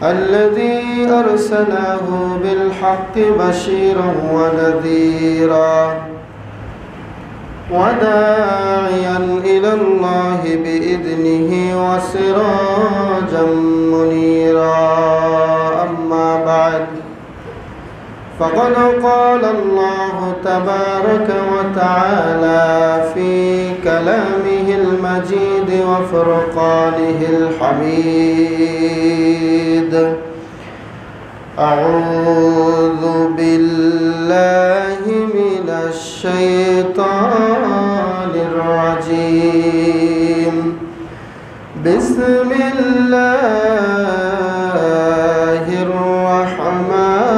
الذي أرسله بالحق بشيرا ونذيرا وداعيا إلى الله بإذنه وسراجا منيرا أما بعد فقد قال الله تبارك وتعالى في كلامه المجيد وفرقانه الحميد أعوذ بالله من الشيطان الرجيم بسم الله الرحمن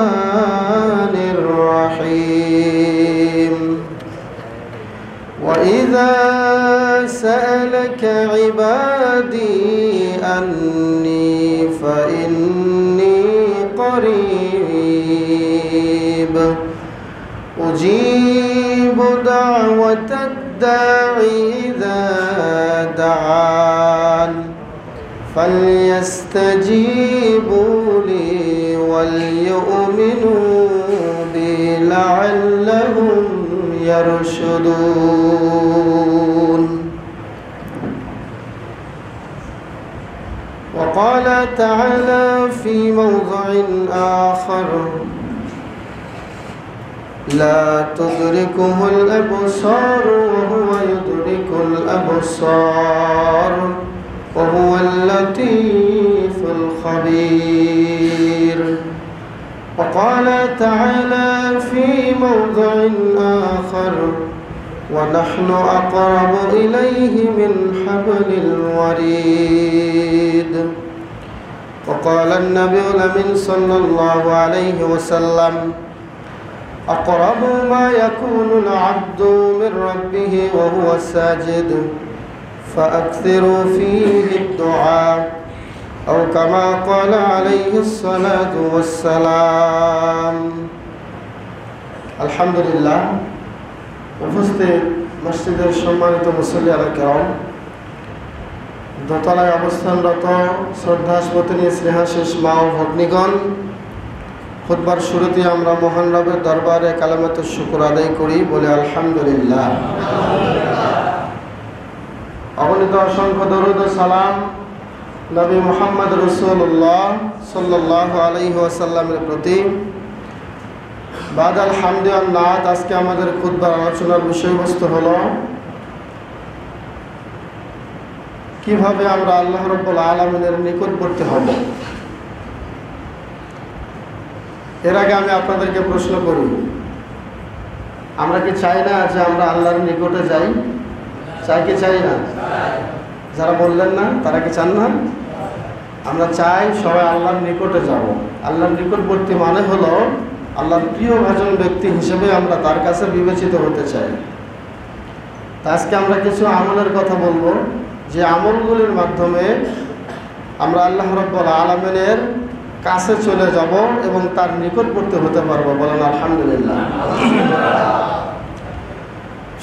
الرحيم وإذا سألك عبادي أني فإني قريب أجيب دعوة الداعي إذا دعان فليستجيبوا لي وليؤمنوا بي لعلهم يرشدون. وقال تعالى في موضع آخر لا تدركه الأبصار وهو يدرك الأبصار وهو اللطيف الخبير. وقال تعالى في موضع آخر ونحن أقرب إليه من حبل الوريد. وقال النبي الأمين صلى الله عليه وسلم أقرب ما يكون العبد من ربه وهو ساجد فأكثروا فيه الدعاء أو كما قال عليه الصلاة والسلام. الحمد لله উপস্থিত মসজিদের সম্মানিত মুসল্লিয়ানা কেরাম, দোতলায় অবস্থানরত শ্রদ্ধাস্পতিনী স্নেহাশিস মা ও ভগ্নীগণ, খুতবার শুরুতে আমরা মহান রবের দরবারে কালেমাত শুকর আদায় করি, বলে আলহামদুলিল্লাহ। অগণিত অসংখ্য দরুদ ও সালাম নবী মুহাম্মদ রাসূলুল্লাহ সাল্লাল্লাহু আলাইহি ওয়াসাল্লামের প্রতি। বাদ আলহামদুলিল্লাহ, আজকে আমাদের খুতবার আলোচনার বিষয়বস্তু হলো কিভাবে আমরা আল্লাহ রাব্বুল আলামিনের নিকটবর্তী হব। এর আগে আমি আপনাদেরকে প্রশ্ন করি, আমরা কি চাই না যে আমরা আল্লাহর নিকটে যাই? চাই কি চাই না? যারা বললেন না তারা কি চান না? আমরা চাই সবাই আল্লাহর নিকটে যাব। আল্লাহর নিকটবর্তী মানে হলো আল্লাহর প্রিয় ভাজন ব্যক্তি হিসেবে আমরা তার কাছে বিবেচিত হতে চাই। তা আজকে আমরা কিছু আমলের কথা বলবো, যে আমলগুলির মাধ্যমে আমরা আল্লাহ রাব্বুল আলামিনের কাছে চলে যাব এবং তার নিকটবর্তী হতে পারবো। বলেন আলহামদুলিল্লাহ।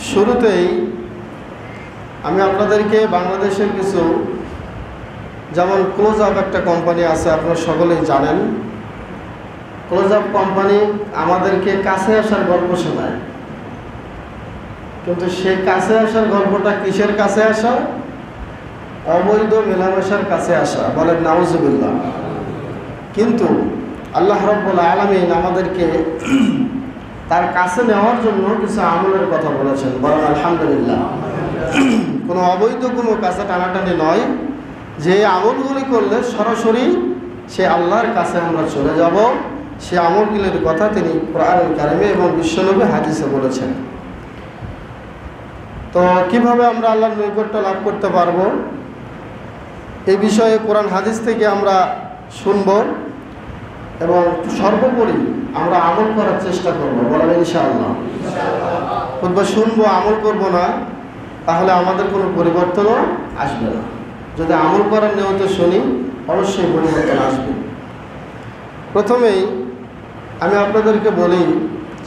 শুরুতেই আমি আপনাদেরকে বাংলাদেশের কিছু, যেমন ক্লোজ আপ একটা কোম্পানি আছে, আপনারা সকলেই জানেন। ক্লোজ আপ কোম্পানি আমাদেরকে কাছে আসার গল্প শোনায়, কিন্তু সেই কাছে আসার গল্পটা কিসের কাছে আসা? অবৈধ মেলামেশার কাছে আসা। বলেন নাউজুবিল্লাহ। কিন্তু আল্লাহ রাব্বুল আলামিন আমাদেরকে তার কাছে নেওয়ার জন্য কিছু আমলের কথা বলেছেন। বলেন আলহামদুলিল্লাহ। কোনো অবৈধ কোনো কাছে টানাটানি নয়, যে আমলগুলি করলে সরাসরি সে আল্লাহর কাছে আমরা চলে যাব, সে আমলগুলির কথা তিনি কোরআনুল কারিমে এবং বিশ্বনবী হাদিসে বলেছেন। তো কিভাবে আমরা আল্লাহর নৈকট্য লাভ করতে পারবো, এই বিষয়ে কোরআন হাদিস থেকে আমরা শুনব এবং সর্বোপরি আমরা আমল করার চেষ্টা করব। বলেন ইনশাআল্লাহ। খুতবা শুনবো, আমল করব না, তাহলে আমাদের কোনো পরিবর্তনও আসবে না। যদি আমল করার নিয়ত শুনি, অবশ্যই পরিবর্তন আসবে। প্রথমেই আমি আপনাদেরকে বলি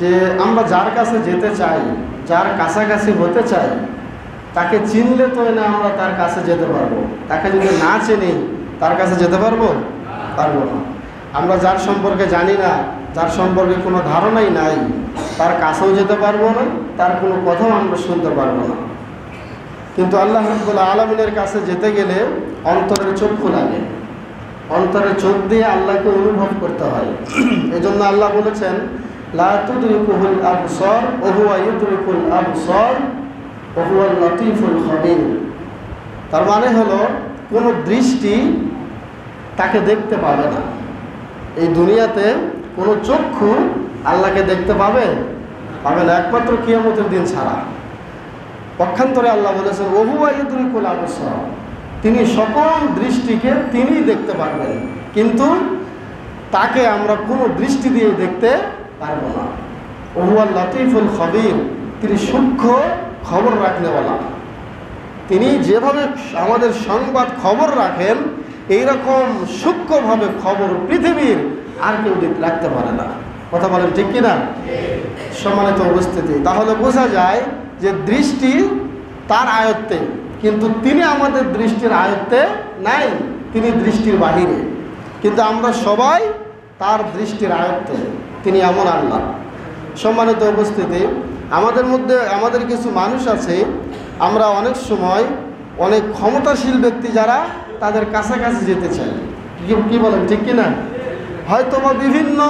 যে আমরা যার কাছে যেতে চাই, যার কাছাকাছি হতে চাই, তাকে চিনলে তো না আমরা তার কাছে যেতে পারবো। তাকে যদি না চিনি তার কাছে যেতে পারবো? পারবো না। আমরা যার সম্পর্কে জানি না, যার সম্পর্কে কোনো ধারণাই নাই, তার কাছেও যেতে পারবো না, তার কোনো কথাও আমরা শুনতে পারবো না। কিন্তু আল্লাহ রাব্বুল আলামিনের কাছে যেতে গেলে অন্তরের চক্ষু লাগে, অন্তরের চোখ দিয়ে আল্লাহকে অনুভব করতে হয়। এজন্য আল্লাহ বলেছেন, লা তুদরিকুহুল আবসার ওয়া হুয়া ইউদরিকুল আবসার ওয়া হুয়াল লাতীফুল খাবীর। তার মানে হলো কোনো দৃষ্টি তাকে দেখতে পাবে না। এই দুনিয়াতে কোনো চক্ষু আল্লাহকে দেখতে পাবে না, একমাত্র কিয়ামতের দিন ছাড়া। পক্ষান্তরে আল্লাহ বলেছেন, ওয়া হুয়া ইউদরিকুল আবসার, তিনি সকল দৃষ্টিকে তিনি দেখতে পারবেন, কিন্তু তাকে আমরা কোনো দৃষ্টি দিয়ে দেখতে পারবো না। ওয়া হুয়াল লাতীফুল খাবীর, তিনি সূক্ষ্ম খবর রাখনেওয়ালা। তিনি যেভাবে আমাদের সংবাদ খবর রাখেন, এইরকম সূক্ষ্মভাবে খবর পৃথিবীর আর কেউ রাখতে পারে না। কথা বলেন ঠিক কিনা? সম্মানিত উপস্থিতি, তাহলে বোঝা যায় যে দৃষ্টি তার আয়ত্তে, কিন্তু তিনি আমাদের দৃষ্টির আয়ত্তে নাই, তিনি দৃষ্টির বাহিরে। কিন্তু আমরা সবাই তার দৃষ্টির আয়ত্তে, তিনি এমন আল্লাহ। সম্মানিত উপস্থিতি, আমাদের কিছু মানুষ আছে, আমরা অনেক সময় অনেক ক্ষমতাশীল ব্যক্তি যারা, তাদের কাছাকাছি যেতে চাই। কি বলেন ঠিক কিনা? হয়তো বা বিভিন্ন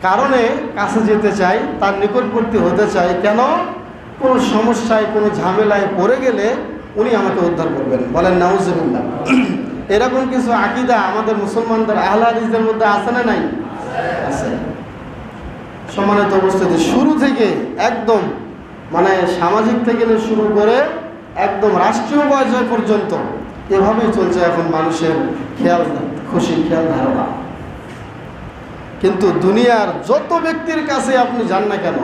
কারণে কাছে যেতে চাই, তার নিকটবর্তী হতে চাই। কেন? কোনো সমস্যায়, কোনো ঝামেলায় পড়ে গেলে উনি আমাকে উদ্ধার করবেন। বলেন নাউজুবিল্লাহ। এরকম কিছু আকীদা আমাদের মুসলমানদের আহলে হাদিসদের মধ্যে আছে না নাই? আছে। সম্মানিত উপস্থিতি, শুরু থেকে একদম সামাজিক থেকে শুরু করে একদম রাষ্ট্রীয় পর্যায় পর্যন্ত এভাবেই চলছে এখন মানুষের খুশি খেয়াল ধারণা। কিন্তু দুনিয়ার যত ব্যক্তির কাছে আপনি যান না কেন,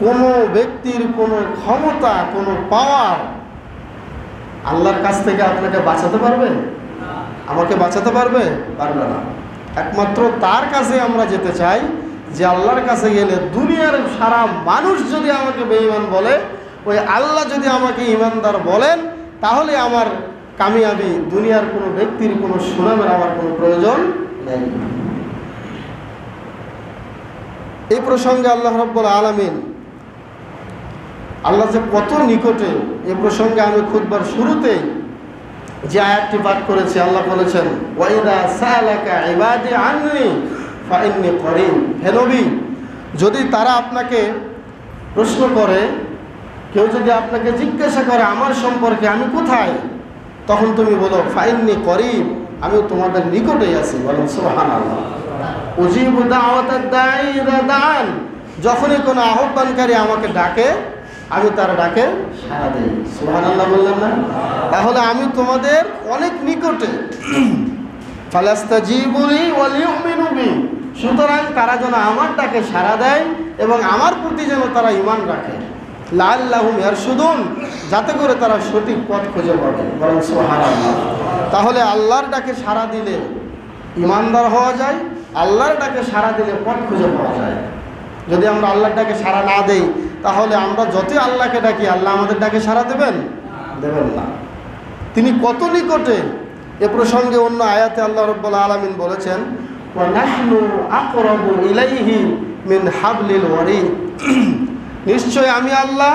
কোনো ব্যক্তির কোনো ক্ষমতা, কোনো পাওয়ার আল্লাহর কাছ থেকে আপনাকে বাঁচাতে পারবে? আমাকে বাঁচাতে পারবে? পারবে না। একমাত্র তার কাছে আমরা যেতে চাই, যে আল্লাহর কাছে গেলে দুনিয়ার সারা মানুষ যদি আমাকে বেঈমান বলে, ওই আল্লাহ যদি আমাকে ঈমানদার বলেন, তাহলে আমার কামিয়াবি। দুনিয়ার কোনো ব্যক্তির কোনো সুনামের আমার কোনো প্রয়োজন নেই। এই প্রসঙ্গে আল্লাহ রাব্বুল আলামিন, আল্লাহ যে কত নিকটে, এই প্রসঙ্গে আমি খুতবার শুরুতেই যে আয়াতটি পাঠ করেছি, আল্লাহ বলেছেন, ওয়াইদা সালাকা ইবাদি আননি ফাইন্নী করিব। হে নবী, যদি তারা আপনাকে প্রশ্ন করে, কেউ যদি আপনাকে জিজ্ঞাসা করে আমার সম্পর্কে, আমি কোথায়, তখন তুমি বলো ফাইন্নী করিব, আমি তোমাদের নিকটেই আছি। বলেন সুবহানাল্লাহ। উজিবু দাওয়াতাদ দাঈ ইযা দাআন, যখনই কোনো আহ্বানকারী আমাকে ডাকে, আমি তার ডাকে সাড়া দিই। সুবহানাল্লাহ বললেন না? তাহলে আমি তোমাদের অনেক নিকটে। ফালাস্তাজিবু লি ওয়া লিউমিনু বি, সুতরাং তারা যেন আমার ডাকে সাড়া দেয় এবং আমার প্রতি যেন তারা ঈমান রাখে। লাআল্লাহুম ইয়ারশুদুন, যাতে করে তারা সঠিক পথ খুঁজে পাবে। বলেন সুবহানাল্লাহ। তাহলে আল্লাহর ডাকে সাড়া দিলে ঈমানদার হওয়া যায়, আল্লাহর ডাকে সাড়া দিলে পথ খুঁজে পাওয়া যায়। যদি আমরা আল্লাহর ডাকে সাড়া না দেই, তাহলে আমরা যতই আল্লাহকে ডাকি, আল্লাহ আমাদের ডাকে সাড়া দেবেন না। তিনি কত নিকটে, এ প্রসঙ্গে অন্য আয়াতে আল্লাহ রাব্বুল আলামিন বলেছেন, ওয়া নাহনু আকরাবু ইলাইহি মিন হাবলিল ওয়ারিদ, নিশ্চয় আমি আল্লাহ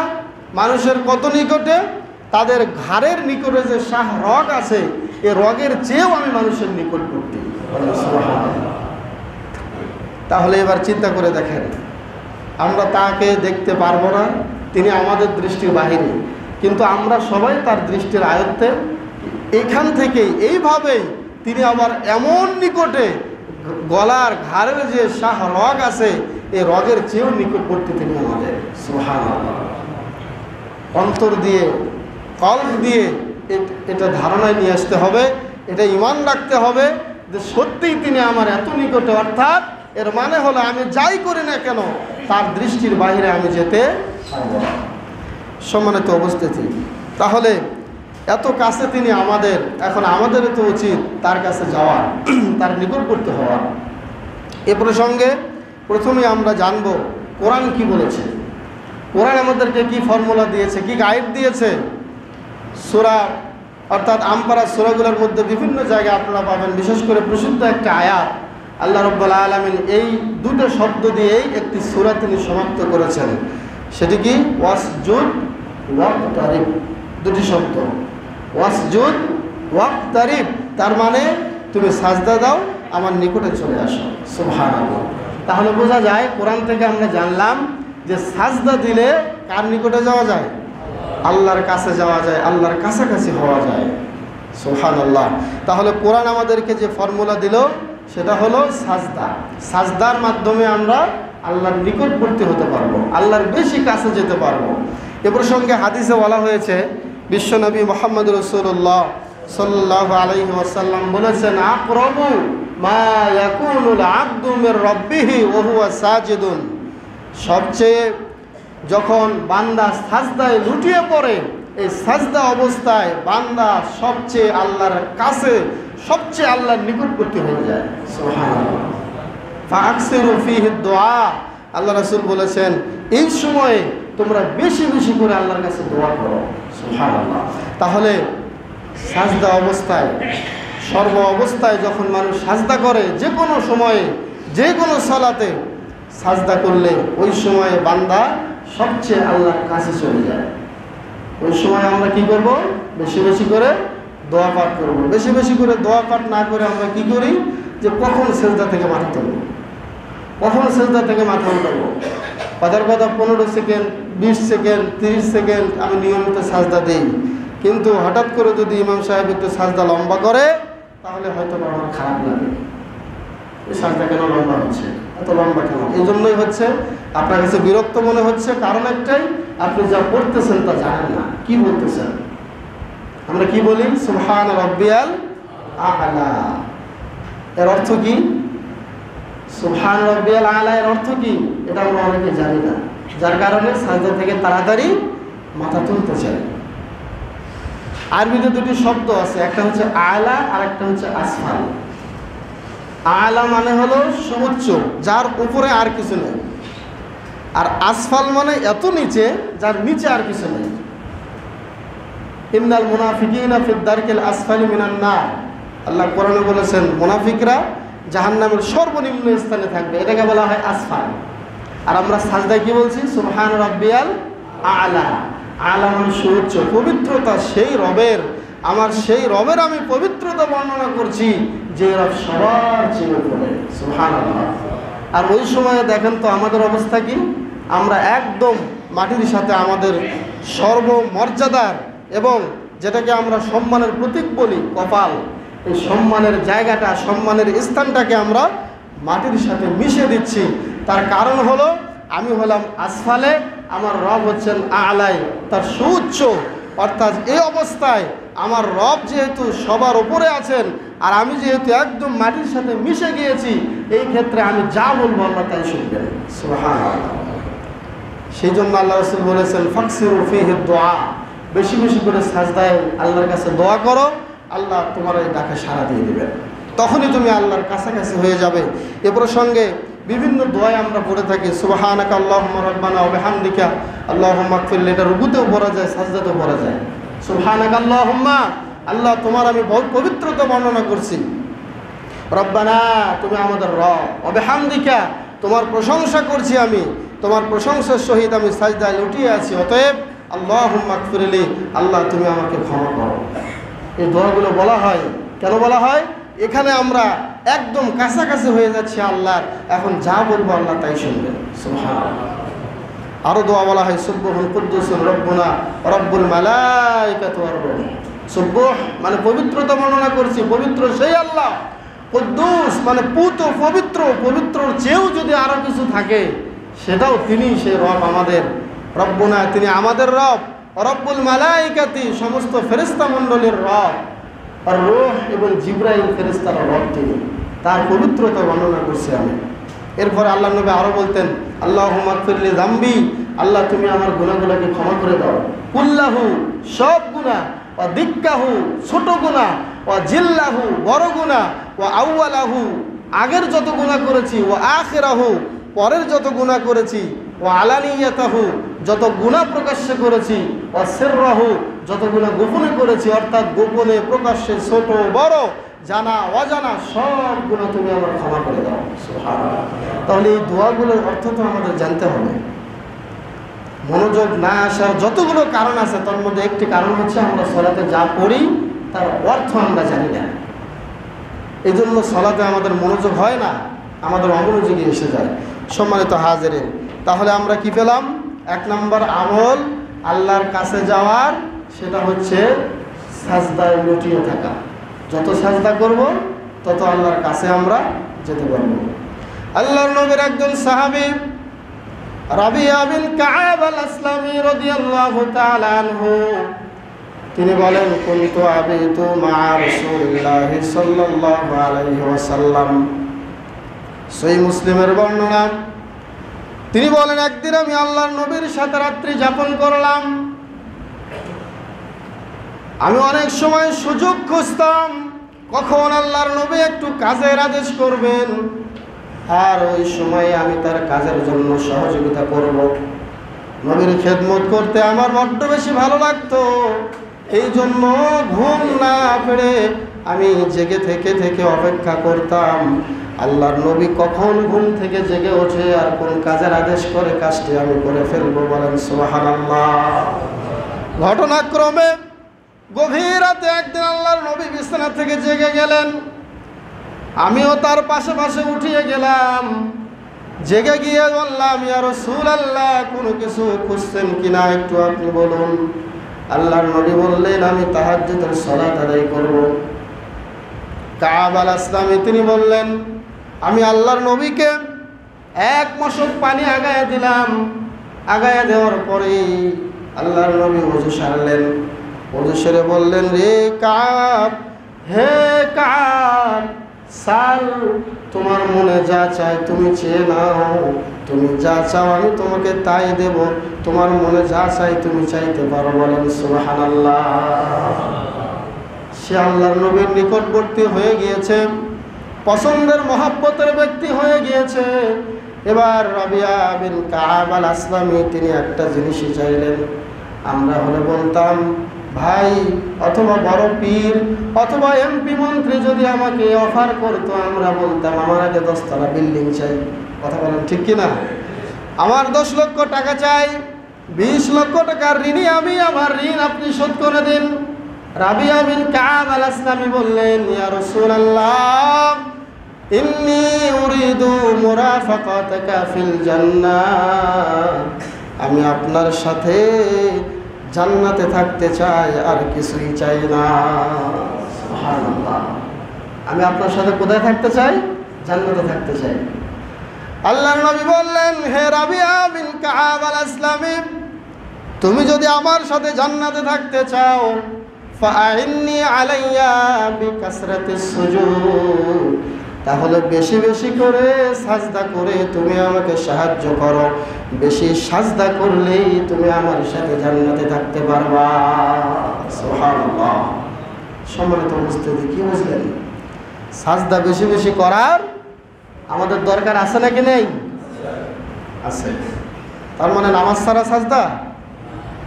মানুষের কত নিকটে, তাদের ঘাড়ের নিকটে যে শাহ রগ আছে, এ রগের চেয়েও আমি মানুষের নিকটবর্তী। তাহলে এবার চিন্তা করে দেখেন, আমরা তাকে দেখতে পারবো না, তিনি আমাদের দৃষ্টির বাহিরে, কিন্তু আমরা সবাই তার দৃষ্টির আয়ত্তে। এখান থেকেই এইভাবেই তিনি আবার এমন নিকটে, গলার ঘাড়ের যে শাহ রগ আছে, এই রগের চেয়েও নিকটবর্তী তিনি আমাদের। সুবহানাল্লাহ। অন্তর দিয়ে, কলব দিয়ে এটা ধারণায় নিয়ে আসতে হবে, এটা ঈমান রাখতে হবে যে সত্যিই তিনি আমার এত নিকটে। অর্থাৎ এর মানে হলো আমি যাই করি না কেন, তার দৃষ্টির বাইরে আমি যেতে পারবো না। সম্মানিত উপস্থিতি, তাহলে এত কাছে তিনি আমাদের, এখন আমাদেরও তো উচিত তার কাছে যাওয়া, তার নিকটবর্তী হওয়া। এ প্রসঙ্গে প্রথমে আমরা জানব কোরআন কি বলেছে, কোরআন আমাদেরকে কি ফর্মুলা দিয়েছে, কি গাইড দিয়েছে। সূরা অর্থাৎ আমপারা সূরাগুলোর মধ্যে বিভিন্ন জায়গায় আপনারা পাবেন, বিশেষ করে প্রসিদ্ধ একটা আয়াত আল্লাহ রাব্বুল আলামিন এই দুটো শব্দ দিয়েই একটি সূরা তিনি সমাপ্ত করেছেন। সেটি কি? ওয়াসজুদ ওয়াকতারিব। দুটি শব্দ, ওয়াসজুদ ওয়াকতারিব, তার মানে তুমি সাজদা দাও, আমার নিকটে চলে আসো। সুবহানাল্লাহ। তাহলে বোঝা যায় কোরআন থেকে আমরা জানলাম যে সাজদা দিলে কার নিকটে যাওয়া যায়? আল্লাহর কাছে যাওয়া যায়, আল্লাহর কাছাকাছি হওয়া যায়। সুবহানাল্লাহ। তাহলে কোরআন আমাদেরকে যে ফর্মুলা দিল সেটা হলো সাজদা। সাজদার মাধ্যমে আমরা আল্লাহর নিকটবর্তী হতে পারবো, আল্লাহর বেশি কাছে যেতে পারবো। এ প্রসঙ্গে হাদিসে বলা হয়েছে, বিশ্বনবী মুহাম্মদ রাসূলুল্লাহ সাল্লাল্লাহু আলাইহি ওয়াসাল্লাম বলেছেন, আকরাবু মা ইয়াকুনুল আবদু মির রাব্বিহি ওয়া হুয়া সাজিদুন। সবচেয়ে যখন বান্দা সাজদায় লুটিয়ে পড়ে, এই সাজদা অবস্থায় বান্দা সবচেয়ে আল্লাহর কাছে, সবচেয়ে আল্লাহর নিকটবর্তী হয়ে যায়। সুবহানাল্লাহ। ফাকসিরু ফীহি দুআ। আল্লাহ রাসূল বলেছেন, এই সময়ে তোমরা বেশি বেশি করে আল্লাহর কাছে দোয়া করো। সুবহানাল্লাহ। তাহলে সাজদা অবস্থায়, সর্ব অবস্থায় যখন মানুষ সাজদা করে, যে কোনো সময়ে, যে কোনো সালাতে সাজদা করলে ওই সময়ে বান্দা সবচেয়ে আল্লাহর কাছে চলে যায়। ওই সময় আমরা কি করব? বেশি বেশি করে দোয়া পাঠ করব। বেশি বেশি করে দোয়া পাঠ না করে আমরা কি করি? যে কখন সেজদা থেকে মাথা তুলব, কখন সেজদা থেকে মাথা উঠাবো। কথার কথা 15 সেকেন্ড, 20 সেকেন্ড, 30 সেকেন্ড আমি নিয়মিত সাজদা দিই, কিন্তু হঠাৎ করে যদি ইমাম সাহেব একটু সাজদা লম্বা করে তাহলে হয়তো আমার খারাপ লাগে, এই সাজদা কেন লম্বা হচ্ছে, এত লম্বা কেন? এই জন্যই হচ্ছে আপনার কাছে বিরক্ত মনে হচ্ছে, কারণ একটাই, আপনি যা পড়তেছেন তা জানেন না, কি বলতেছেন। আমরা কি বলি? সুবহান রাব্বিয়াল আ'লা। এর অর্থ কি? সুবহান রাব্বিয়াল আ'লা এর অর্থ কি? এটা আমরা অনেকে জানি না, যার কারণে সাজদা থেকে তাড়াতাড়ি মাথা তুলতে চাই। আরবিতে দুটি শব্দ আছে, একটা হচ্ছে আ'লা আর একটা হচ্ছে আসফাল। আ'লা মানে হলো সর্বোচ্চ, যার উপরে আর কিছু নেই, আর আসফাল মানে এত নিচে, যার নিচে আর কিছু নেই। ইন্নাল মুনাফিকিনা ফিদ দারকিল আসফালি মিনান নার। আল্লাহ কোরআনে বলেছেন মুনাফিকরা জাহান্নামের সর্বনিম্ন স্থানে থাকবে, এটাকে বলা হয় আসফাল। আর আমরা সাজদায় কি বলছি? সুবহান রাব্বিয়াল আ'লা। আ'লা মানে সর্বোচ্চ, পবিত্রতা সেই রবের, আমার সেই রবের আমি পবিত্রতা বর্ণনা করছি যে রব সবার চেয়ে উপরে। সুবহানাল্লাহ। আর ওই সময়ে দেখেন তো আমাদের অবস্থা কি? আমরা একদম মাটির সাথে আমাদের সর্বমর্যাদার এবং যেটাকে আমরা সম্মানের প্রতীক বলি কপাল, এই সম্মানের জায়গাটা, সম্মানের স্থানটাকে আমরা মাটির সাথে মিশে দিচ্ছি। তার কারণ হলো আমি হলাম আসফালে, আমার রব হচ্ছেন আ'লাই, তার সুউচ্চ। অর্থাৎ এই অবস্থায় আমার রব যেহেতু সবার উপরে আছেন আর আমি যেহেতু একদম মাটির সাথে মিশে গিয়েছি, এই ক্ষেত্রে আমি যা বলবো আল্লাহ তাই শুনবেন। সুবহানাল্লাহ। সেই জন্য আল্লাহ রাসূল বলেছেন, ফাকসিরু ফীহি দুআ। বেশি বেশি করে সাজদায় আল্লাহর কাছে দোয়া করো, আল্লাহ তোমার এই ডাকে সাড়া দিয়ে দেবেন, তখনই তুমি আল্লাহর কাছাকাছি হয়ে যাবে। এ প্রসঙ্গে বিভিন্ন দোয়ায় আমরা পড়ে থাকি, সুবহানাকা আল্লাহুম্মা রাব্বানা ওয়া বিহামদিকা আল্লাহুম্মা ইগফিরলি। এটা রুকুতেও পড়া যায়, সাজদাতেও পড়া যায়। সুবহানাকা আল্লাহুম্মা, আল্লাহ তোমার আমি পবিত্রতা বর্ণনা করছি, রব্বানা তুমি আমাদের রব, ওয়া বিহামদিকা তোমার প্রশংসা করছি আমি, তোমার প্রশংসার সহিত আমি সাজদায় লুটিয়ে আছি, অতএব আল্লাহুম্মা ইগফিরলি, আল্লাহ তুমি আমাকে ক্ষমা করো। এই দোয়াগুলো বলা হয় কেন? বলা হয় এখানে আমরা একদম কাছাকাছি হয়ে যাচ্ছি আল্লাহর, এখন যা বলবো আল্লাহ তাই শুনবেন। সুবহানাল্লাহ। আরো দোয়া বলা হয়, সুবহুল কুদ্দুসুর রব্বুনা রব্বুল মালাইকাতু ওয়ার রূহ। সুবহ মানে পবিত্রতা বর্ণনা করছি, পবিত্র সেই আল্লাহ। কুদ্দুস মানে পুত, পবিত্র, পবিত্রর চেয়েও যদি আরো কিছু থাকে সেটাও তিনি, সেই রব আমাদের। রব্বুনা তিনি আমাদের রব, রব্বুল মালাইকাতি সমস্ত ফেরেশতা মণ্ডলীর রব, আর রূহ এবং জিবরাইল ফেরেশতার রব তিনি, তার পবিত্রতা বর্ণনা করছি আমি। এরপরে আল্লাহ নবী আরো বলতেন, আল্লাহুম্মা ইগফিরলি যামবি, আল্লাহ তুমি আমার গুনাহগুলোকে ক্ষমা করে দাও, কুল্লাহু সব গুনাহ, ওয়া দিক্কাহু ছোট গুনাহ, ওয়া জিল্লাহু বড় গুনাহ, ওয়া আউয়ালাহু আগের যত গুনাহ করেছি, ওয়া আখিরাহু পরের যত গুনাহ করেছি, ওয়া আলানিয়াতাহু যত গুনাহ প্রকাশ্যে করেছি, ওয়াসিররাহু যত গুনাহ গোপনে করেছি, অর্থাৎ গোপনে প্রকাশ্যে ছোট বড় জানা অজানা সব গুনাহ তুমি আমার ক্ষমা করে দাও। সুবহানাল্লাহ। তাহলে এই দোয়াগুলোর অর্থ তো আমাদের জানতে হবে। মনোযোগ না আসার যতগুলো কারণ আছে তার মধ্যে একটি কারণ হচ্ছে আমরা সালাতে যা পড়ি তার অর্থ আমরা জানি না। এই জন্য সালাতে আমাদের মনোযোগ হয় না, আমাদের অমনোযোগী এসে যায়। সম্মানিত হাজিরিন, তাহলে আমরা কি পেলাম? 1 নম্বর আমল আল্লাহর কাছে যাওয়ার, সেটা হচ্ছে সাজদায় লুটিয়ে থাকা। যত সাজদা করব তত আল্লাহর কাছে আমরা যেতে পারব। আল্লাহর নবীর একজন সাহাবী রাবিয়া বিন কাব আল-আসলামী রাদিয়াল্লাহু তাআলা আনহু, তিনি বলেন, কুনতু আবিতু মা রাসূলিল্লাহি সাল্লাল্লাহু আলাইহি ওয়াসাল্লাম। সহিহ মুসলিমের বর্ণনা। তিনি বলেন, একদিন আমি আল্লাহর নবীর সাথে রাত্রি যাপন করলাম। আমি অনেক সময় সুযোগ খুঁজতাম কখন আল্লাহর নবী একটু কাজের আদেশ করবেন, আর ওই সময়ে আমি তার কাজের জন্য সহযোগিতা করব। নবীর খেদমত করতে আমার বড্ড বেশি ভালো লাগতো। এই জন্য ঘুম না পেড়ে আমি জেগে থেকে অপেক্ষা করতাম আল্লাহর নবী কখন ঘুম থেকে জেগে ওঠে আর কোন কাজের আদেশ করে কাজটি আমি করে ফেলবো। বলেন সুবহানাল্লাহ। ঘটনাক্রমে গভীর রাতে একদিন আল্লাহর নবী বিছানা থেকে জেগে গেলেন, আমিও তার পাশে পাশে উঠিয়ে গেলাম। জেগে গিয়ে বললাম, ইয়া রাসূলুল্লাহ, কোনো কিছু খুঁজছেন কিনা একটু আপনি বলুন। আল্লাহর নবী বললেন, আমি তাহাজ্জুদের সালাত আদায় করব। কাব আল-আসলামী তিনি বললেন, আমি আল্লাহর নবীকে 1 মশক পানি আগায়া দিলাম। আগায়া দেওয়ার পরেই আল্লাহর নবী ওযু সারলেন। ওযু সেরে বললেন, রে কাব, হে কাব, সাল, তোমার মনে যা চায় তুমি চেয়ে নাও। তুমি যা চাও আমি তোমাকে তাই দেব। তোমার মনে যা চাই তুমি চাইতে পারো। বলেন সুবহানাল্লাহ। সে আল্লাহর নবীর নিকটবর্তী হয়ে গিয়েছে, পছন্দের মহব্বতের ব্যক্তি হয়ে গিয়েছে। এবার রাবিয়া বিন কাব আল-আসলামী তিনি একটা জিনিসই চাইলেন। আমরা হলে বলতাম, ভাই অথবা বড় পীর অথবা এমপি মন্ত্রী যদি আমাকে অফার করতো, আমরা বলতাম আমার আগে 10 তলা বিল্ডিং চাই। কথা বলেন ঠিক কিনা? আমার 10 লক্ষ টাকা চাই, 20 লক্ষ টাকার ঋণী আমি, আমার ঋণ আপনি শোধ করে দিন। রাবিয়া বিন কাব আল-আসলামী বললেন, ইয়া রাসূলুল্লাহ, ইন্নী উরিদু মুরাফাকাতাকা ফিল জান্নাহ। আমি আপনার সাথে জান্নাতে থাকতে চাই, আর কিছুই চাই না। সুবহানাল্লাহ। আমি আপনার সাথে কোথায় থাকতে চাই? জান্নাতে থাকতে চাই। আল্লাহর নবী বললেন, হে রাবিয়া বিন কাব আল-আসলামী, তুমি যদি আমার সাথে জান্নাতে থাকতে চাও, ফাআইন্নি আলাইয়া বিকাসরাতিস সুজুদ, তাহলে বেশি বেশি করে সাজদা করে তুমি আমাকে সাহায্য করো। বেশি সাজদা করলেই তুমি আমার সাথে জান্নাতে থাকতে পারবা। সুবহানাল্লাহ। সম্মানিত উপস্থিতি, কি বুঝলেন? সাজদা বেশি বেশি করার আমাদের দরকার আছে নাকি নেই? আছে। তার মানে নামাজ ছাড়া সাজদা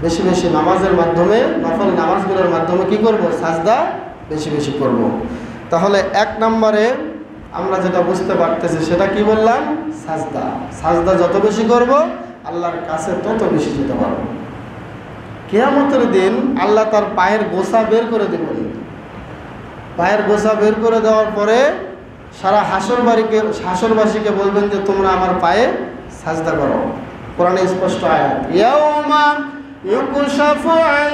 বেশি বেশি, নামাজের মাধ্যমে, নফল নামাজগুলোর মাধ্যমে কি করব? সাজদা বেশি বেশি করব। তাহলে 1 নম্বরে আমরা যেটা বুঝতে পারতেছি সেটা কি বললাম? সাজদা। সাজদা যত বেশি করব আল্লাহর কাছে তত বেশি যেতে পারব। কিয়ামতের দিন আল্লাহ তার পায়ের গোছা বের করে দেবেন। পায়ের গোছা বের করে দেওয়ার পরে সারা হাসরবাসীকে বলবেন যে তোমরা আমার পায়ে সাজদা করো। কোরআনে স্পষ্ট আয়াত, ইয়াউমা ইউকশাফু আন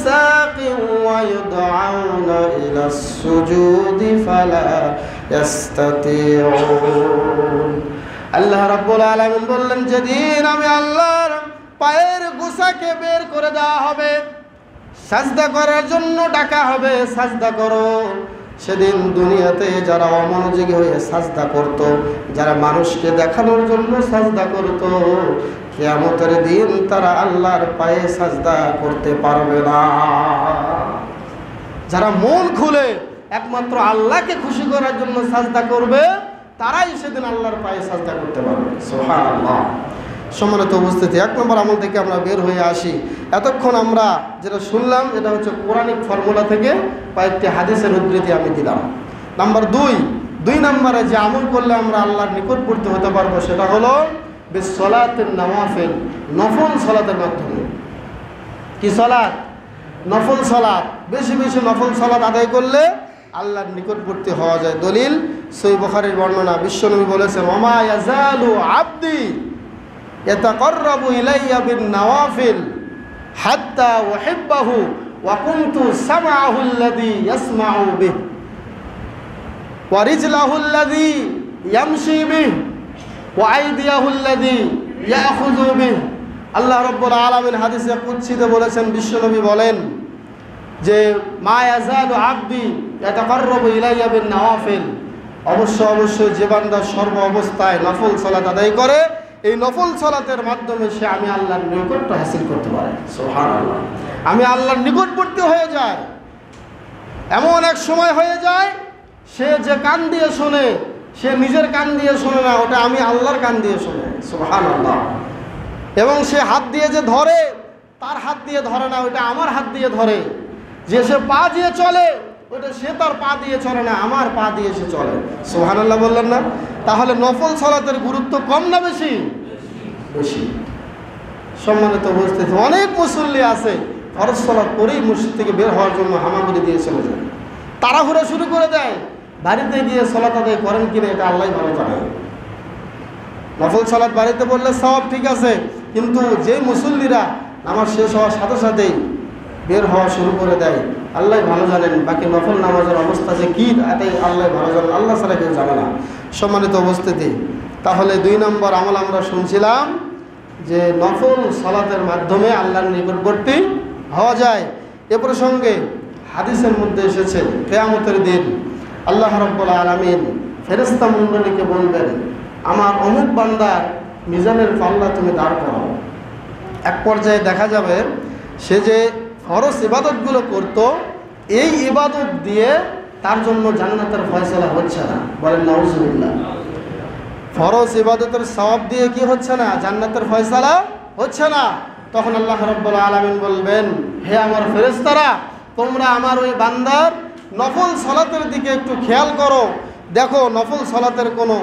সাকিন ওয়া ইউদআউনা ইলাস সুজুদি ফালা ইয়াস্তাতিউন। আল্লাহ রাব্বুল আলামিন বললেন, যেদিন আমি আল্লাহর পায়ের গোছাকে বের করে দেওয়া হবে, সাজদা করার জন্য ডাকা হবে, সাজদা করো। সেদিন দুনিয়াতে যারা অমনোযোগী হয়ে সাজদা করত, যারা মানুষকে দেখানোর জন্য সাজদা করত, কিয়ামতের দিন তারা আল্লাহর পায়ে সাজদা করতে পারবে না। যারা মন খুলে একমাত্র আল্লাহকে খুশি করার জন্য সাজদা করবে, তারাই সেদিন আল্লাহর পায়ে সাজদা করতে পারবে। সুবহানাল্লাহ। সম্মানিত উপস্থিতি, 1 নম্বর আমল থেকে আমরা বের হয়ে আসি। এতক্ষণ আমরা যেটা শুনলাম এটা হচ্ছে কোরআনিক ফর্মুলা থেকে কয়েকটি হাদিসের উদ্ধৃতি আমি দিলাম। নাম্বার 2 নম্বরে যে আমল করলে আমরা আল্লাহর নিকটবর্তী হতে পারবো সেটা হলো বিসসালাতিন নওয়াফিল, নফল সালাতের মাধ্যমে। কি সালাত? নফল সালাত। বেশি বেশি নফল সালাত আদায় করলে আল্লাহর নিকটবর্তী হওয়া যায়। দলিল সহিহ বুখারীর বর্ণনা, বিশ্বনবী বলেছেন ওমা ইয়াজালু আবদি ইয়াতাকাররাবু ইলাইয়া বিন নওয়াফিল হাত্তা উহিব্বাহু ওয়া কুনতু সামআহু আল্লাযী ইয়াসমাউ বিহি ওয়া রিজলাহু আল্লাযী ইয়ামশি বিহি ওয়া আইদিয়াহু আল্লাযী ইয়াখুযু বিহি। আল্লাহ রাব্বুল আলামিন হাদিসে কুদসিতে বলেছেন, বিশ্বনবী বলেন যে মা ইয়াজালু আবদি ইয়াতাকাররাবু ইলাইয়া বিন নওয়াফিল, অবশ্যই যে বান্দা সর্ব অবস্থায় নফল সালাত আদায় করে, এই নফল সালাতের মাধ্যমে সে আমি আল্লাহর নিকটত্ব হাসিল করতে পারে। সুবহানাল্লাহ, আমি আল্লাহর নিকটবর্তী হয়ে যায়। এমন এক সময় হয়ে যায় সে যে কান দিয়ে শোনে, সে নিজের কান দিয়ে শোনে না, ওটা আমি আল্লাহর কান দিয়ে শোনে। সুবহানাল্লাহ। এবং সে হাত দিয়ে যে ধরে, তার হাত দিয়ে ধরে না, ওটা আমার হাত দিয়ে ধরে। যে সে পা দিয়ে চলে, ওটা সে তার পা দিয়ে চলে না, আমার পা দিয়ে সে চলে। সুবহানাল্লাহ বললেন না? তাহলে নফল সালাতের গুরুত্ব কম না বেশি? বেশি। সম্মানিত উপস্থিতি, অনেক মুসল্লি আছে ফরজ সালাত করেই মসজিদ থেকে বের হওয়ার জন্য হামাগুড়ি দিয়ে চলে যায়, তাড়াহুড়া শুরু করে দেয়। বাড়িতে গিয়ে সালাত আদায় করেন কিনা এটা আল্লাহই ভালো জানে। নফল সালাত বাড়িতে বললে সওয়াব ঠিক আছে, কিন্তু যে মুসল্লিরা নামাজ শেষ হওয়ার সাথে সাথেই বের হওয়া শুরু করে দেয়, আল্লাহ ভালো জানেন বাকি নফল নামাজের অবস্থা যে কী, এটাই আল্লাহ ভালো জানেন, আল্লাহ ছাড়া কেউ জানে না। সম্মানিত উপস্থিতি, তাহলে 2 নম্বর আমল আমরা শুনছিলাম যে নফল সালাতের মাধ্যমে আল্লাহর নিকটবর্তী হওয়া যায়। এ প্রসঙ্গে হাদিসের মধ্যে এসেছে কিয়ামতের দিন আল্লাহ রাব্বুল আলামিন ফেরেশতা মণ্ডলীকে বলবেন, আমার অমুক বান্দার মিজানের পাল্লা তুমি দাঁড় করাও। এক পর্যায়ে দেখা যাবে সে যে ফরজ ইবাদতগুলো করত, এই ইবাদত দিয়ে তার জন্য জান্নাতের ফয়সালা হচ্ছে না। বলেন নাউজুবিল্লাহ। ফরজ ইবাদতের সওয়াব দিয়ে কি হচ্ছে না? জান্নাতের ফয়সালা হচ্ছে না। তখন আল্লাহ রাব্বুল আলামিন বলবেন, হে আমার ফেরেশতারা, তোমরা আমার ওই বান্দার নফল সালাতের দিকে একটু খেয়াল করো, দেখো নফল সালাতের কোনো